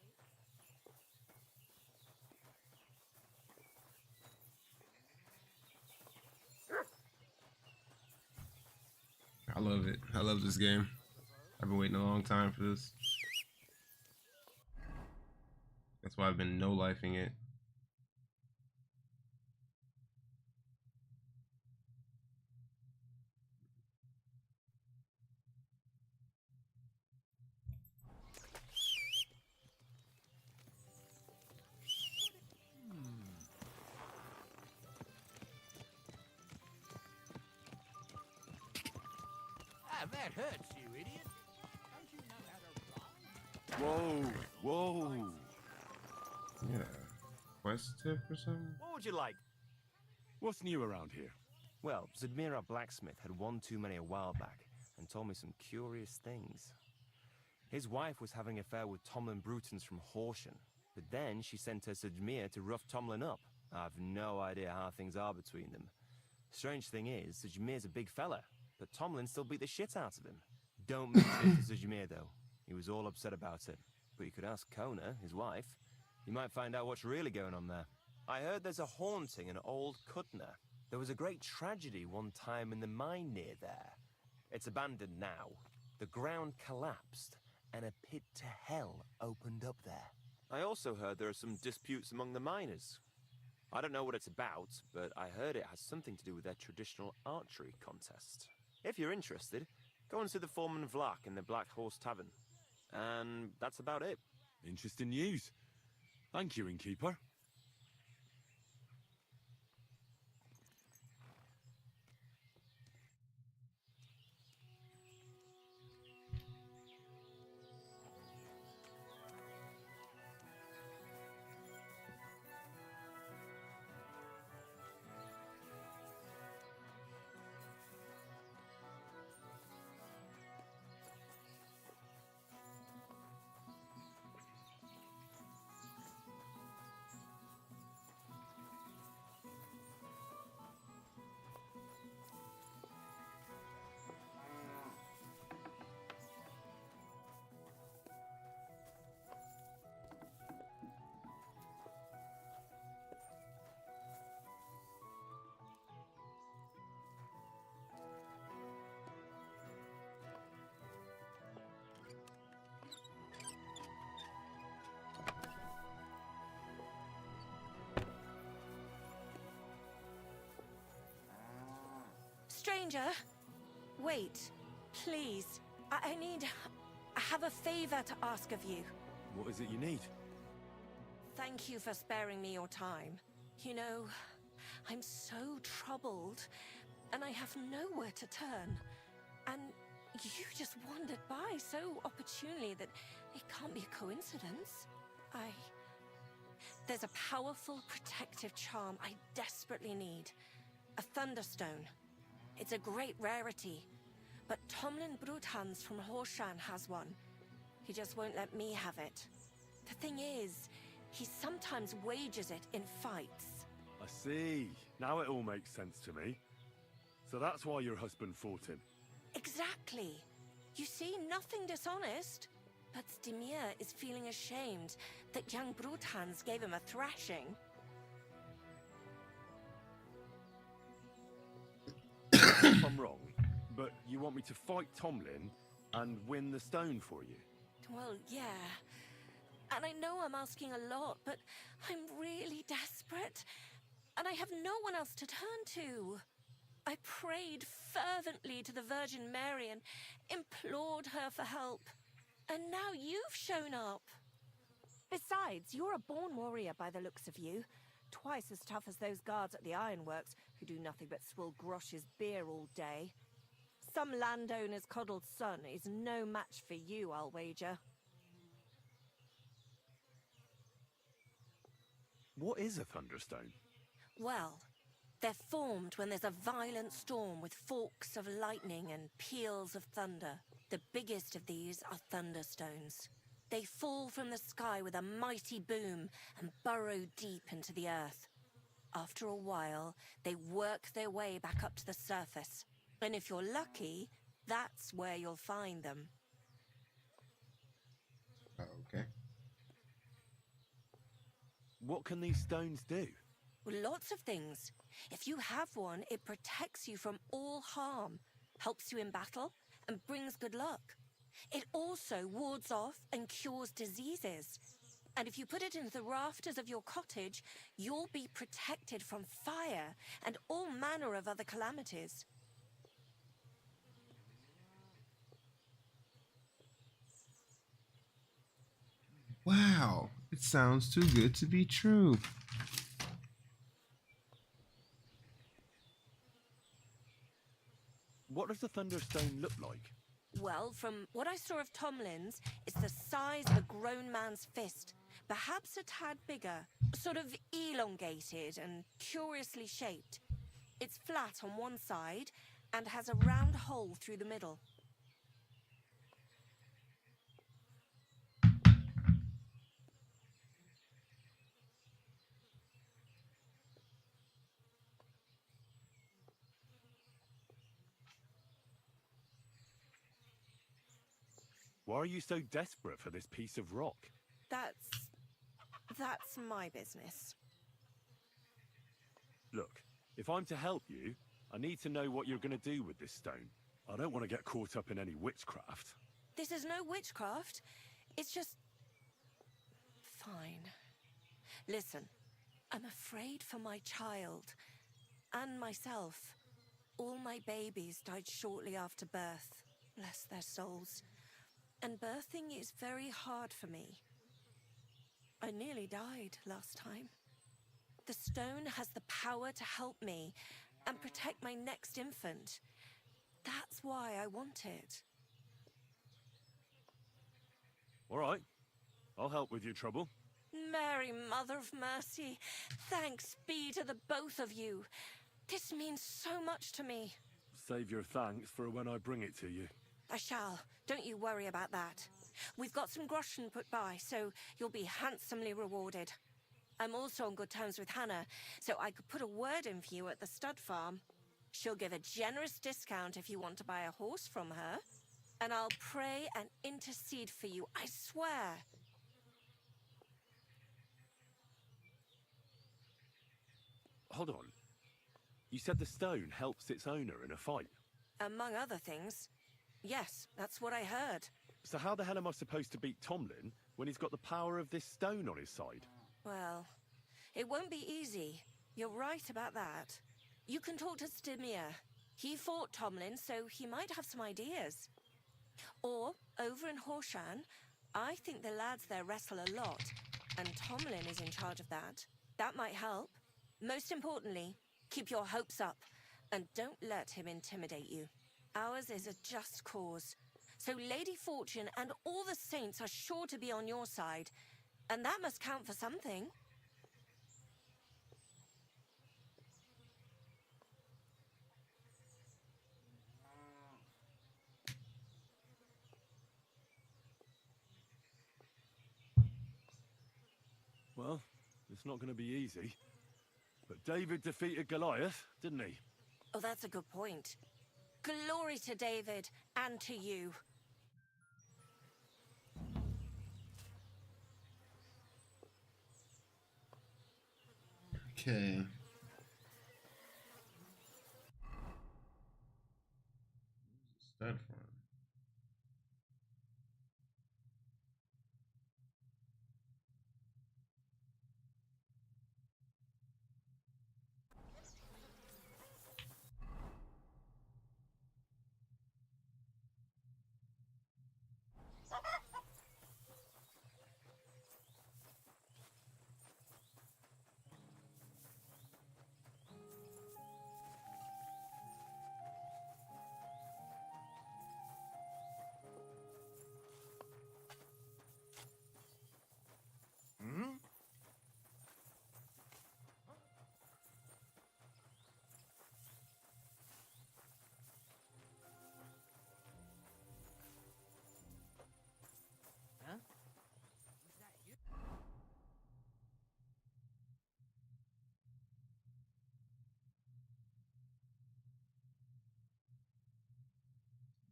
Speaker 10: I love it. I love this game. I've been waiting a long time for this. That's why I've been no-lifing it.
Speaker 7: Ah, that hurts, you idiot. Don't you know how to run?
Speaker 1: Whoa, whoa.
Speaker 10: Yeah. Quest tip or something?
Speaker 4: What would you like?
Speaker 1: What's new around here?
Speaker 4: Well, Zedmira Blacksmith had one too many a while back and told me some curious things. His wife was having an affair with Tomlin Brutons from Horsham, but then she sent her Zedmir to rough Tomlin up. I've no idea how things are between them. Strange thing is, Zedmir's a big fella, but Tomlin still beat the shit out of him. Don't mention it to Zedmir, though. He was all upset about it. But you could ask Kona, his wife. You might find out what's really going on there. I heard there's a haunting in old Kuttenberg. There was a great tragedy one time in the mine near there. It's abandoned now. The ground collapsed, and a pit to hell opened up there. I also heard there are some disputes among the miners. I don't know what it's about, but I heard it has something to do with their traditional archery contest. If you're interested, go and see the foreman Vlak in the Black Horse Tavern. And that's about it.
Speaker 1: Interesting news. Thank you, innkeeper.
Speaker 13: Stranger, wait, please. I have a favor to ask of you.
Speaker 1: What is it you need?
Speaker 13: Thank you for sparing me your time. You know, I'm so troubled, and I have nowhere to turn. And you just wandered by so opportunely that it can't be a coincidence. There's a powerful protective charm I desperately need. A Thunderstone. It's a great rarity. But Tomlin Bruthans from Horshan has one. He just won't let me have it. The thing is, he sometimes wages it in fights.
Speaker 1: I see. Now it all makes sense to me. So that's why your husband fought him.
Speaker 13: Exactly. You see, nothing dishonest. But Stimir is feeling ashamed that young Bruthans gave him a thrashing.
Speaker 1: If I'm wrong, but you want me to fight Tomlin and win the stone for you?
Speaker 13: Well, yeah. And I know I'm asking a lot, but I'm really desperate. And I have no one else to turn to. I prayed fervently to the Virgin Mary and implored her for help. And now you've shown up. Besides, you're a born warrior by the looks of you. Twice as tough as those guards at the ironworks, who do nothing but swill Grosh's beer all day. Some landowner's coddled son is no match for you, I'll wager.
Speaker 1: What is a Thunderstone?
Speaker 13: Well, they're formed when there's a violent storm with forks of lightning and peals of thunder. The biggest of these are Thunderstones. They fall from the sky with a mighty boom and burrow deep into the earth. After a while, they work their way back up to the surface. And if you're lucky, that's where you'll find them.
Speaker 10: Okay.
Speaker 1: What can these stones do?
Speaker 13: Lots of things. If you have one, it protects you from all harm, helps you in battle, and brings good luck. It also wards off and cures diseases. And if you put it into the rafters of your cottage, you'll be protected from fire and all manner of other calamities.
Speaker 10: Wow, it sounds too good to be true.
Speaker 1: What does the Thunderstone look like?
Speaker 13: Well, from what I saw of Tomlin's, it's the size of a grown man's fist. Perhaps a tad bigger, sort of elongated and curiously shaped. It's flat on one side and has a round hole through the middle.
Speaker 1: Why are you so desperate for this piece of rock?
Speaker 13: That's my business.
Speaker 1: Look, if I'm to help you, I need to know what you're going to do with this stone. I don't want to get caught up in any witchcraft.
Speaker 13: This is no witchcraft. It's just... Fine. Listen, I'm afraid for my child. And myself. All my babies died shortly after birth. Bless their souls. And birthing is very hard for me. I nearly died last time. The stone has the power to help me and protect my next infant. That's why I want it.
Speaker 1: All right. I'll help with your trouble.
Speaker 13: Mary, Mother of Mercy, thanks be to the both of you. This means so much to me.
Speaker 1: Save your thanks for when I bring it to you.
Speaker 13: I shall. Don't you worry about that. We've got some groschen put by, so you'll be handsomely rewarded. I'm also on good terms with Hannah, so I could put a word in for you at the stud farm. She'll give a generous discount if you want to buy a horse from her. And I'll pray and intercede for you, I swear.
Speaker 1: Hold on. You said the stone helps its owner in a fight.
Speaker 13: Among other things. Yes, that's what I heard.
Speaker 1: So how the hell am I supposed to beat Tomlin when he's got the power of this stone on his side?
Speaker 13: Well, it won't be easy. You're right about that. You can talk to Stimir. He fought Tomlin, so he might have some ideas. Or, over in Horshan, I think the lads there wrestle a lot, and Tomlin is in charge of that. That might help. Most importantly, keep your hopes up, and don't let him intimidate you. Ours is a just cause, so Lady Fortune and all the saints are sure to be on your side, and that must count for something.
Speaker 1: Well, it's not going to be easy. But David defeated Goliath, didn't he?
Speaker 13: Oh, that's a good point. Glory to David, and to you.
Speaker 10: Okay. Stud farm.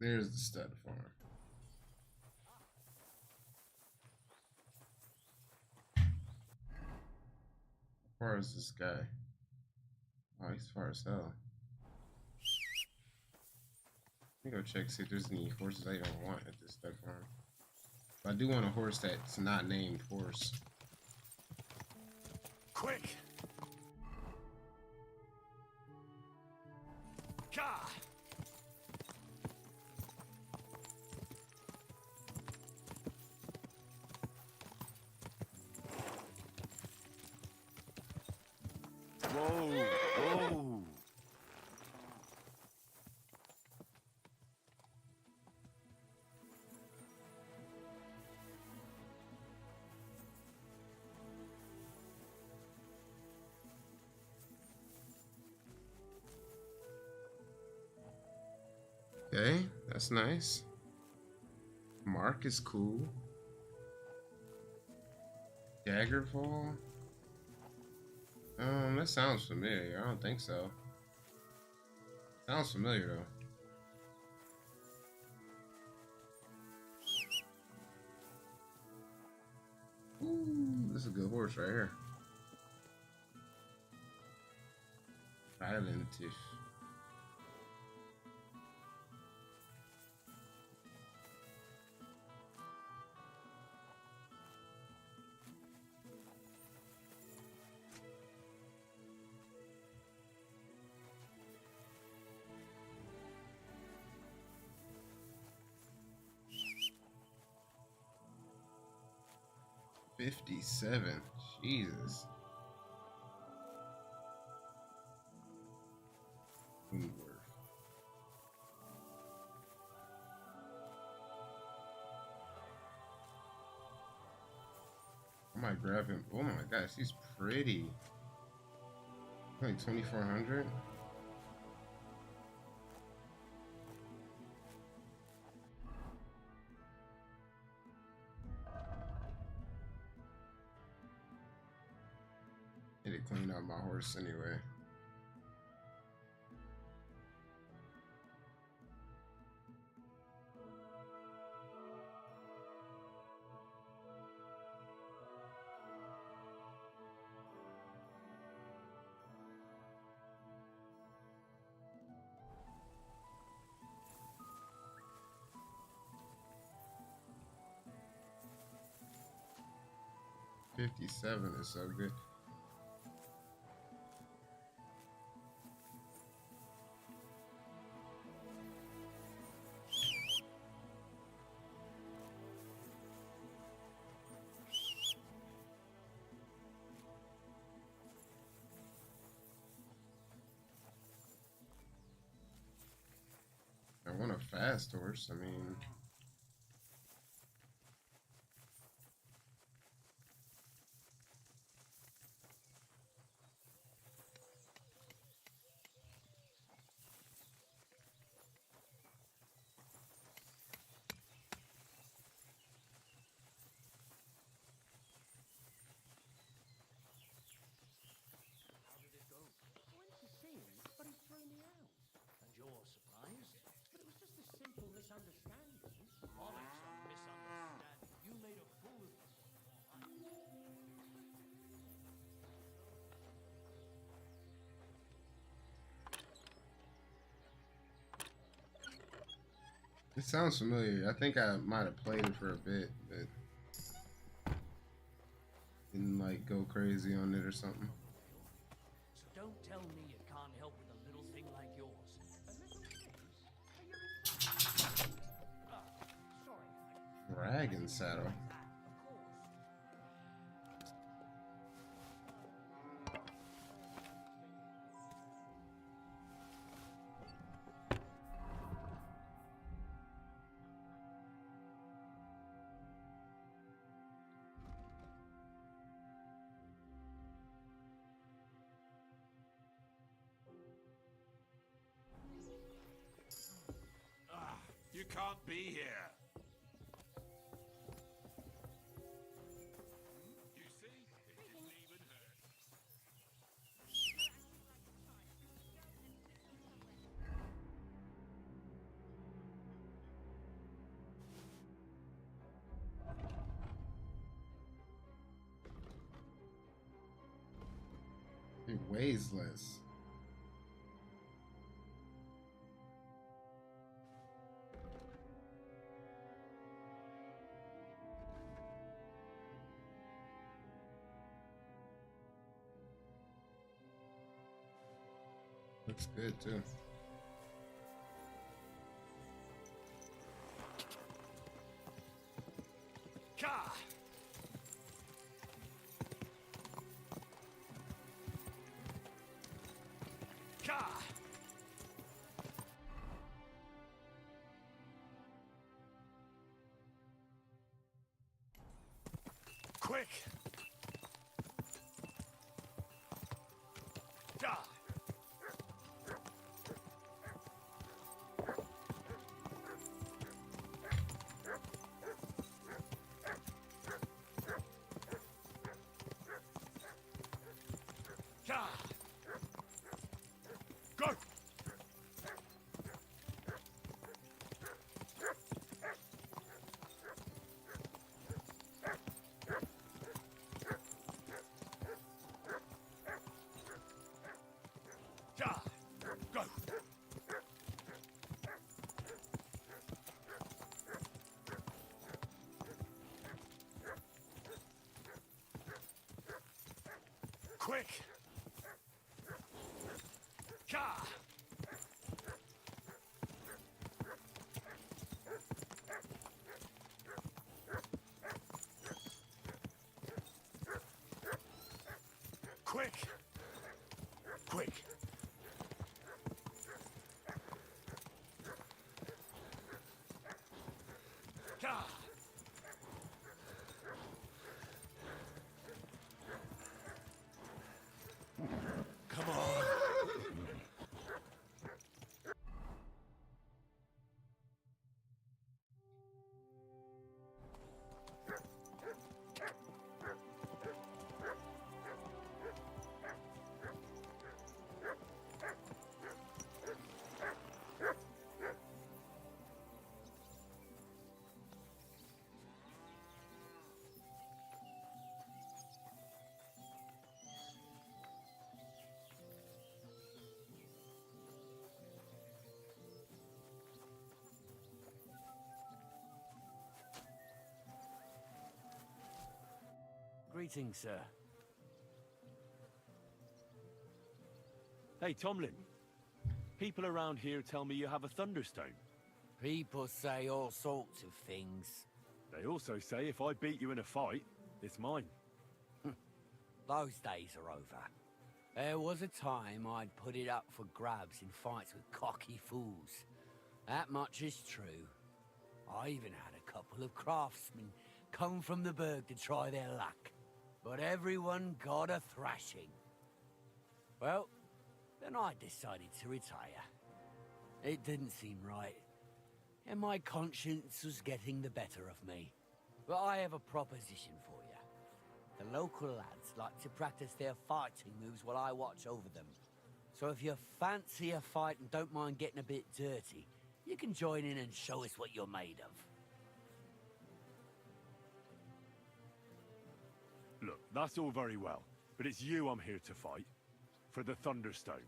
Speaker 10: There's the stud farm. How far is this guy? Oh, he's far as hell. Let me go check, see if there's any horses I even want at this stud farm. But I do want a horse that's not named horse.
Speaker 11: Quick! Gah!
Speaker 1: Whoa! Whoa!
Speaker 10: Okay, that's nice. Mark is cool. Daggerfall? That sounds familiar. I don't think so. Sounds familiar though. Ooh, this is a good horse right here. Violentish. $57. Jesus. Onward. I might grab him. Oh my gosh, he's pretty. Like 2,400. Need to clean up my horse anyway. $57 is so good. fast horse. I mean,
Speaker 7: How did it go? I went to see him, but he threw me out. And you're surprised? But it was just a simple misunderstanding. Bollocks a misunderstanding. You made a fool of yourself.
Speaker 10: it sounds familiar. I think I might have played it for a bit, but didn't like go crazy on it or something.
Speaker 7: So don't tell me you can't help with a little thing like yours. A little thing? Sorry.
Speaker 10: Dragon saddle.
Speaker 7: Of course.
Speaker 11: You can't be here. You see? It didn't even hurt.
Speaker 10: It weighs less. Looks good too.
Speaker 7: Ka! Ka! Quick! Da! Da! Go! Da! Go! Quick! Ka! Quick! Quick! Ka! Come on! Greetings, sir.
Speaker 1: Hey, Tomlin. People around here tell me you have a thunderstone.
Speaker 14: People say all sorts of things.
Speaker 1: They also say if I beat you in a fight, it's mine.
Speaker 14: Those days are over. There was a time I'd put it up for grabs in fights with cocky fools. That much is true. I even had a couple of craftsmen come from the Berg to try their luck. But everyone got a thrashing. Well, then I decided to retire. It didn't seem right, and my conscience was getting the better of me. But I have a proposition for you. The local lads like to practice their fighting moves while I watch over them. So if you fancy a fight and don't mind getting a bit dirty, you can join in and show us what you're made of.
Speaker 1: Look, that's all very well, but it's you I'm here to fight. For the Thunderstone.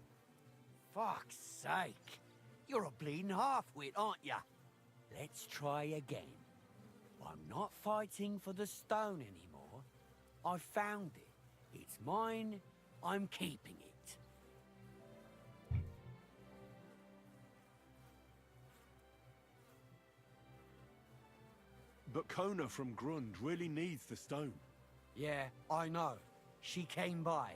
Speaker 14: Fuck's sake! You're a bleeding half-wit, aren't ya? Let's try again. I'm not fighting for the stone anymore. I found it. It's mine. I'm keeping it.
Speaker 1: But Kona from Grund really needs the stone.
Speaker 14: Yeah, I know. She came by,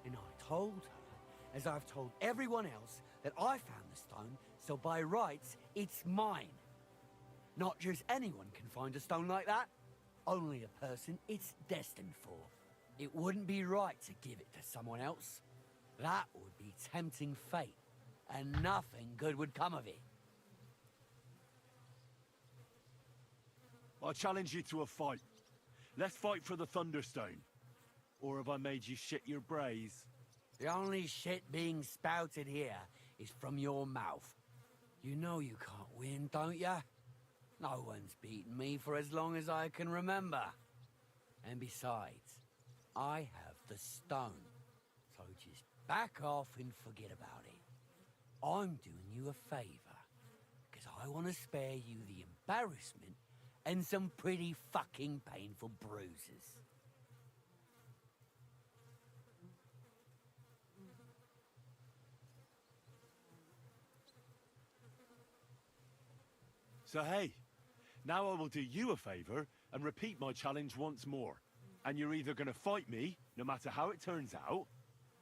Speaker 14: and I told her, as I've told everyone else, that I found the stone, so by rights, it's mine. Not just anyone can find a stone like that. Only a person it's destined for. It wouldn't be right to give it to someone else. That would be tempting fate, and nothing good would come of it.
Speaker 1: I challenge you to a fight. Let's fight for the Thunderstone. Or have I made you shit your brays?
Speaker 14: The only shit being spouted here is from your mouth. You know you can't win, don't ya? No one's beaten me for as long as I can remember. And besides, I have the stone. So just back off and forget about it. I'm doing you a favor. Because I want to spare you the embarrassment and some pretty fucking painful bruises.
Speaker 1: So hey, now I will do you a favor and repeat my challenge once more. And you're either gonna fight me, no matter how it turns out,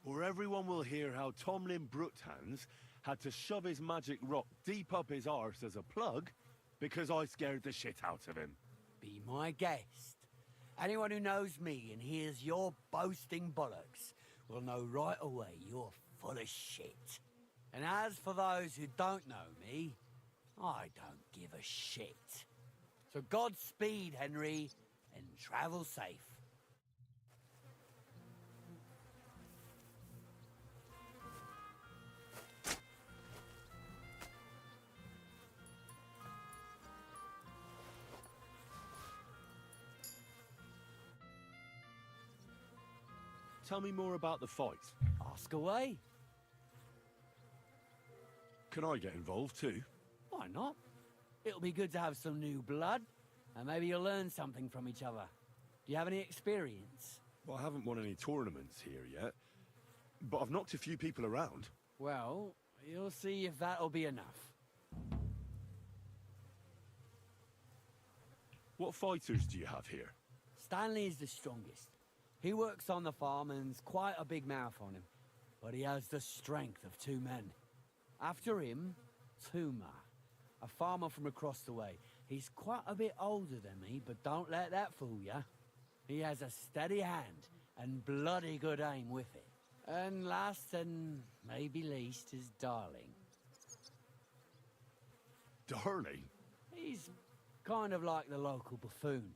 Speaker 1: or everyone will hear how Tomlin Bruthands had to shove his magic rock deep up his arse as a plug because I scared the shit out of him.
Speaker 14: Be my guest. Anyone who knows me and hears your boasting bollocks will know right away you're full of shit. And as for those who don't know me, I don't give a shit. So Godspeed, Henry, and travel safe.
Speaker 1: Tell me more about the fight.
Speaker 14: Ask away.
Speaker 1: Can I get involved too?
Speaker 14: Why not? It'll be good to have some new blood, and maybe you'll learn something from each other. Do you have any experience?
Speaker 1: Well, I haven't won any tournaments here yet, but I've knocked a few people around.
Speaker 14: Well, you'll see if that'll be enough.
Speaker 1: What fighters do you have here?
Speaker 14: Stanley is the strongest. He works on the farm and's quite a big mouth on him, but he has the strength of two men. After him, Tuma, a farmer from across the way. He's quite a bit older than me, but don't let that fool ya. He has a steady hand and bloody good aim with it. And last and maybe least is Darling.
Speaker 1: Darling?
Speaker 14: He's kind of like the local buffoon.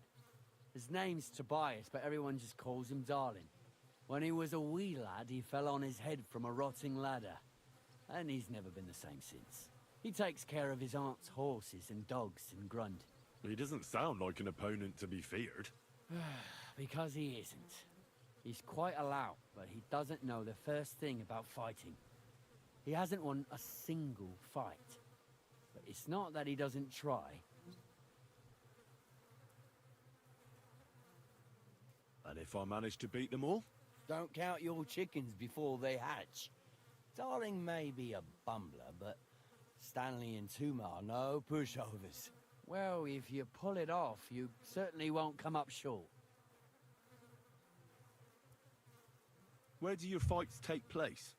Speaker 14: His name's Tobias, but everyone just calls him Darling. When he was a wee lad, he fell on his head from a rotting ladder. And he's never been the same since. He takes care of his aunt's horses and dogs in Grund.
Speaker 1: He doesn't sound like an opponent to be feared.
Speaker 14: Because he isn't. He's quite a lout, but he doesn't know the first thing about fighting. He hasn't won a single fight. But it's not that he doesn't try.
Speaker 1: And if I manage to beat them all?
Speaker 14: Don't count your chickens before they hatch. Darling may be a bumbler, but Stanley and Tuma are no pushovers. Well, if you pull it off, you certainly won't come up short.
Speaker 1: Where do your fights take place?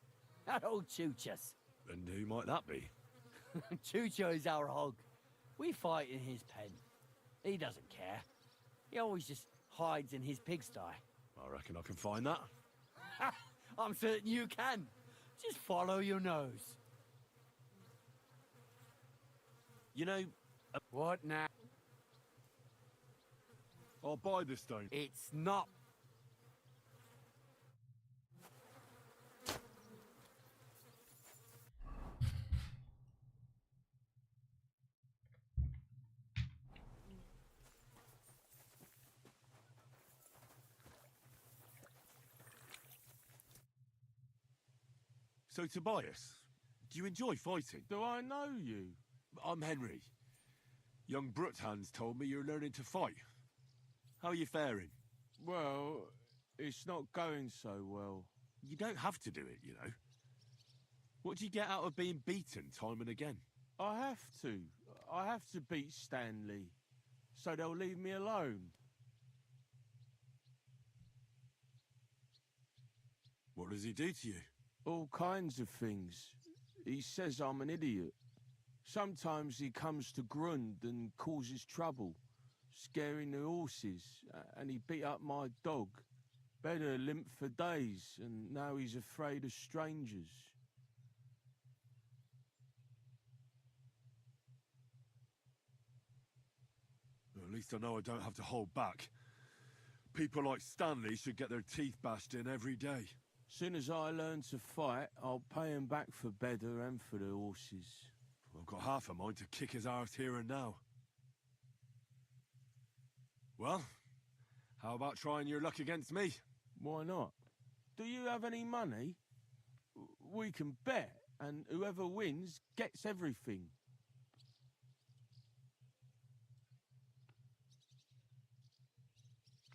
Speaker 14: That old Chuchas.
Speaker 1: And who might that be?
Speaker 14: Chucho is our hog. We fight in his pen. He doesn't care. He always just hides in his pigsty.
Speaker 1: I reckon I can find that.
Speaker 14: I'm certain you can. Just follow your nose.
Speaker 4: You know...
Speaker 14: What now?
Speaker 1: I'll buy this stone.
Speaker 14: It's not.
Speaker 1: So, Tobias, do you enjoy fighting?
Speaker 15: Do I know you?
Speaker 1: I'm Henry. Young Bruthans told me you're learning to fight. How are you faring?
Speaker 15: Well, it's not going so well.
Speaker 1: You don't have to do it, you know. What do you get out of being beaten time and again?
Speaker 15: I have to. I have to beat Stanley, so they'll leave me alone.
Speaker 1: What does he do to you?
Speaker 15: All kinds of things. He says I'm an idiot. Sometimes he comes to Grund and causes trouble, scaring the horses, and he beat up my dog. Better limped for days, and now he's afraid of strangers.
Speaker 1: Well, at least I know I don't have to hold back. People like Stanley should get their teeth bashed in every day.
Speaker 15: Soon as I learn to fight, I'll pay him back for Bedder and for the horses.
Speaker 1: I've got half a mind to kick his arse here and now. Well, how about trying your luck against me?
Speaker 15: Why not? Do you have any money? We can bet, and whoever wins gets everything.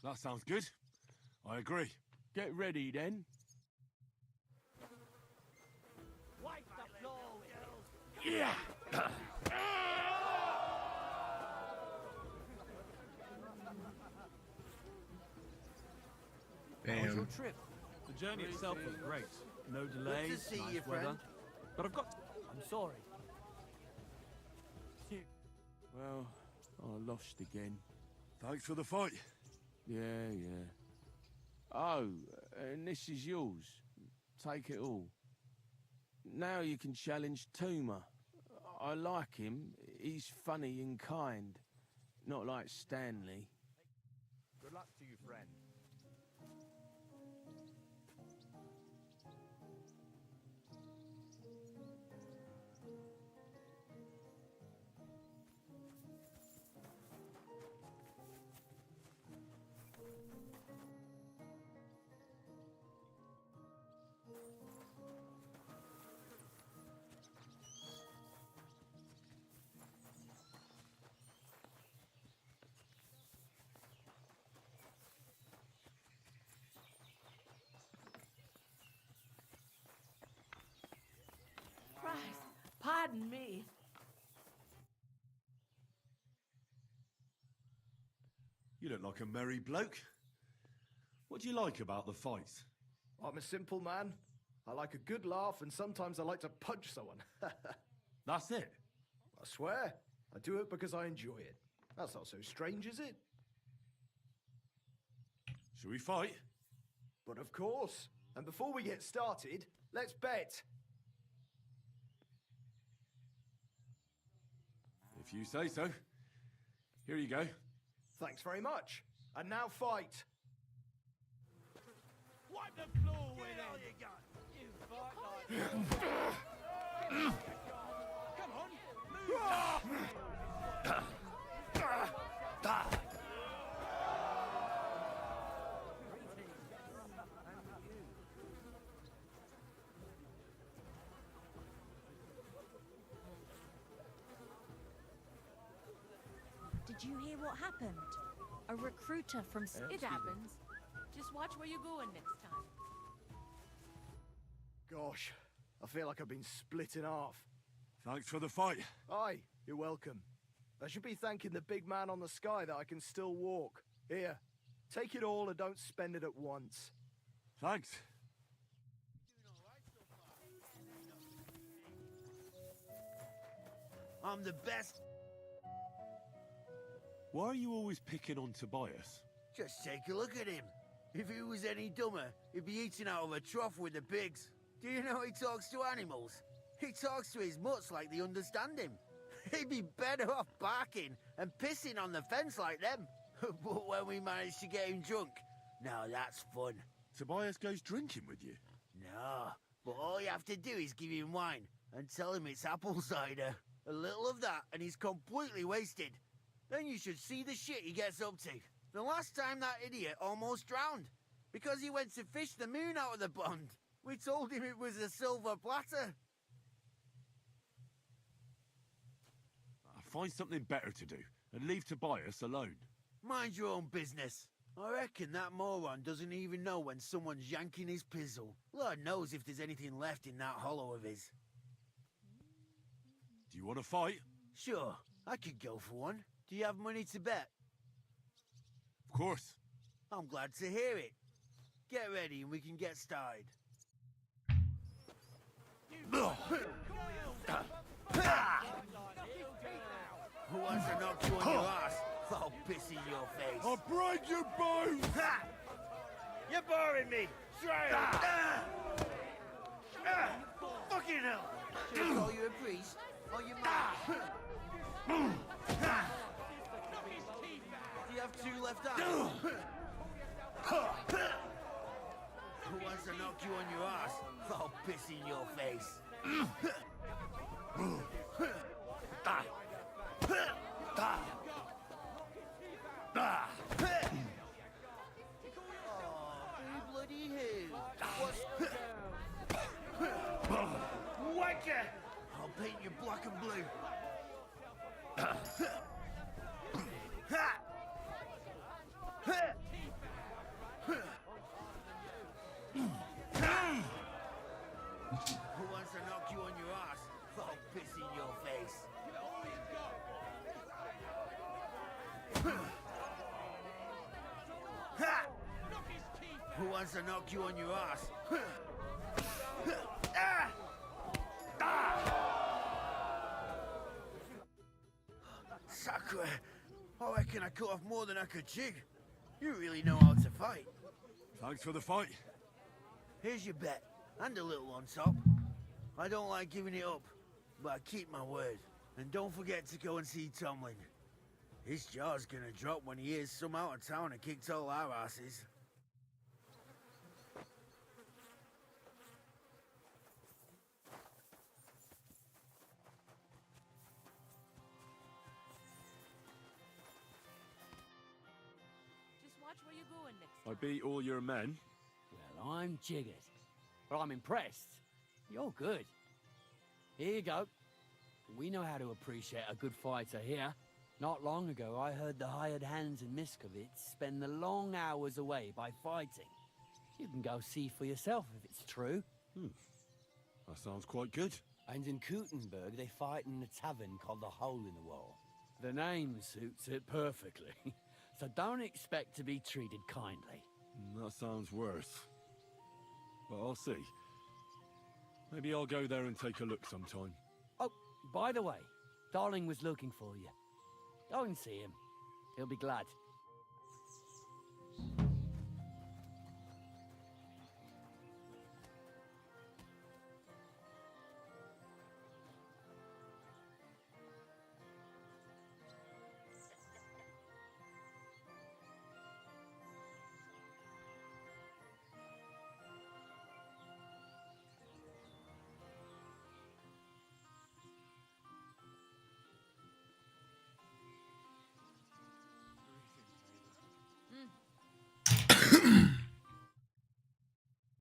Speaker 1: That sounds good. I agree.
Speaker 15: Get ready, then.
Speaker 7: Wipe the floor, girls.
Speaker 1: Yeah!
Speaker 10: Damn.
Speaker 7: How's your trip?
Speaker 8: The journey itself was great. No delays,
Speaker 7: Good to see
Speaker 8: nice
Speaker 7: you,
Speaker 8: weather.
Speaker 7: friend.
Speaker 8: But I've got...
Speaker 14: I'm sorry.
Speaker 15: Well, I lost again.
Speaker 1: Thanks for the fight.
Speaker 15: Yeah. Oh, and this is yours. Take it all. Now you can challenge Tuma. I like him. He's funny and kind. Not like Stanley.
Speaker 7: Good luck to you, friend.
Speaker 16: Christ, pardon me.
Speaker 1: You look like a merry bloke. What do you like about the fight?
Speaker 17: I'm a simple man. I like a good laugh, and sometimes I like to punch someone.
Speaker 1: That's it?
Speaker 17: I swear. I do it because I enjoy it. That's not so strange, is it?
Speaker 1: Shall we fight?
Speaker 17: But of course. And before we get started, let's bet.
Speaker 1: If you say so. Here you go.
Speaker 17: Thanks very much. And now fight.
Speaker 7: Wipe the floor with him. You fight like... Come on, move.
Speaker 3: Did you hear what happened? A recruiter from...
Speaker 16: It happens. Just watch where you're going next time.
Speaker 17: Gosh, I feel like I've been split in half.
Speaker 1: Thanks for the fight.
Speaker 17: Aye, you're welcome. I should be thanking the big man on the sky that I can still walk. Here, take it all and don't spend it at once.
Speaker 1: Thanks.
Speaker 14: I'm the best.
Speaker 1: Why are you always picking on Tobias?
Speaker 14: Just take a look at him. If he was any dumber, he'd be eating out of a trough with the pigs. Do you know he talks to animals? He talks to his mutts like they understand him. He'd be better off barking and pissing on the fence like them. But when we managed to get him drunk, now that's fun.
Speaker 1: Tobias goes drinking with you?
Speaker 14: No, but all you have to do is give him wine and tell him it's apple cider. A little of that and he's completely wasted. Then you should see the shit he gets up to. The last time that idiot almost drowned because he went to fish the moon out of the pond. We told him it was a silver platter.
Speaker 1: Find something better to do and leave Tobias alone.
Speaker 14: Mind your own business. I reckon that moron doesn't even know when someone's yanking his pizzle. Lord knows if there's anything left in that hollow of his.
Speaker 1: Do you want to fight?
Speaker 14: Sure, I could go for one. Do you have money to bet?
Speaker 1: Of course.
Speaker 14: I'm glad to hear it. Get ready and we can get started. Who wants to knock you on your ass? I'll piss in your face.
Speaker 1: I'll break your bones!
Speaker 14: You're boring me! Straight! Fucking hell! Should I call you a priest? Or you mad? Do you have two left arms? Who wants to knock you on your ass? I'll piss in your face. Bloody hell. Wanker! I'll paint you black and blue. Who wants to knock you on your ass? I'll piss in your face. Who wants to knock you on your ass? Sacre! I reckon I cut off more than I could chew. You really know how to fight.
Speaker 1: Thanks for the fight.
Speaker 14: Here's your bet, and a little on top. I don't like giving it up, but I keep my word. And don't forget to go and see Tomlin. His jaw's gonna drop when he hears some out of town and kicked all our asses.
Speaker 16: Just watch where you're going next.
Speaker 1: I beat all your men.
Speaker 7: Well, I'm jiggered. But I'm impressed. You're good. Here you go. We know how to appreciate a good fighter here. Not long ago, I heard the hired hands in Miskovitz spend the long hours away by fighting. You can go see for yourself if it's true.
Speaker 1: That sounds quite good.
Speaker 7: And in Kuttenberg, they fight in a tavern called the Hole in the Wall. The name suits it perfectly. So don't expect to be treated kindly.
Speaker 1: That sounds worse. But I'll see. Maybe I'll go there and take a look sometime.
Speaker 7: Oh, by the way, Darling was looking for you. Go and see him. He'll be glad.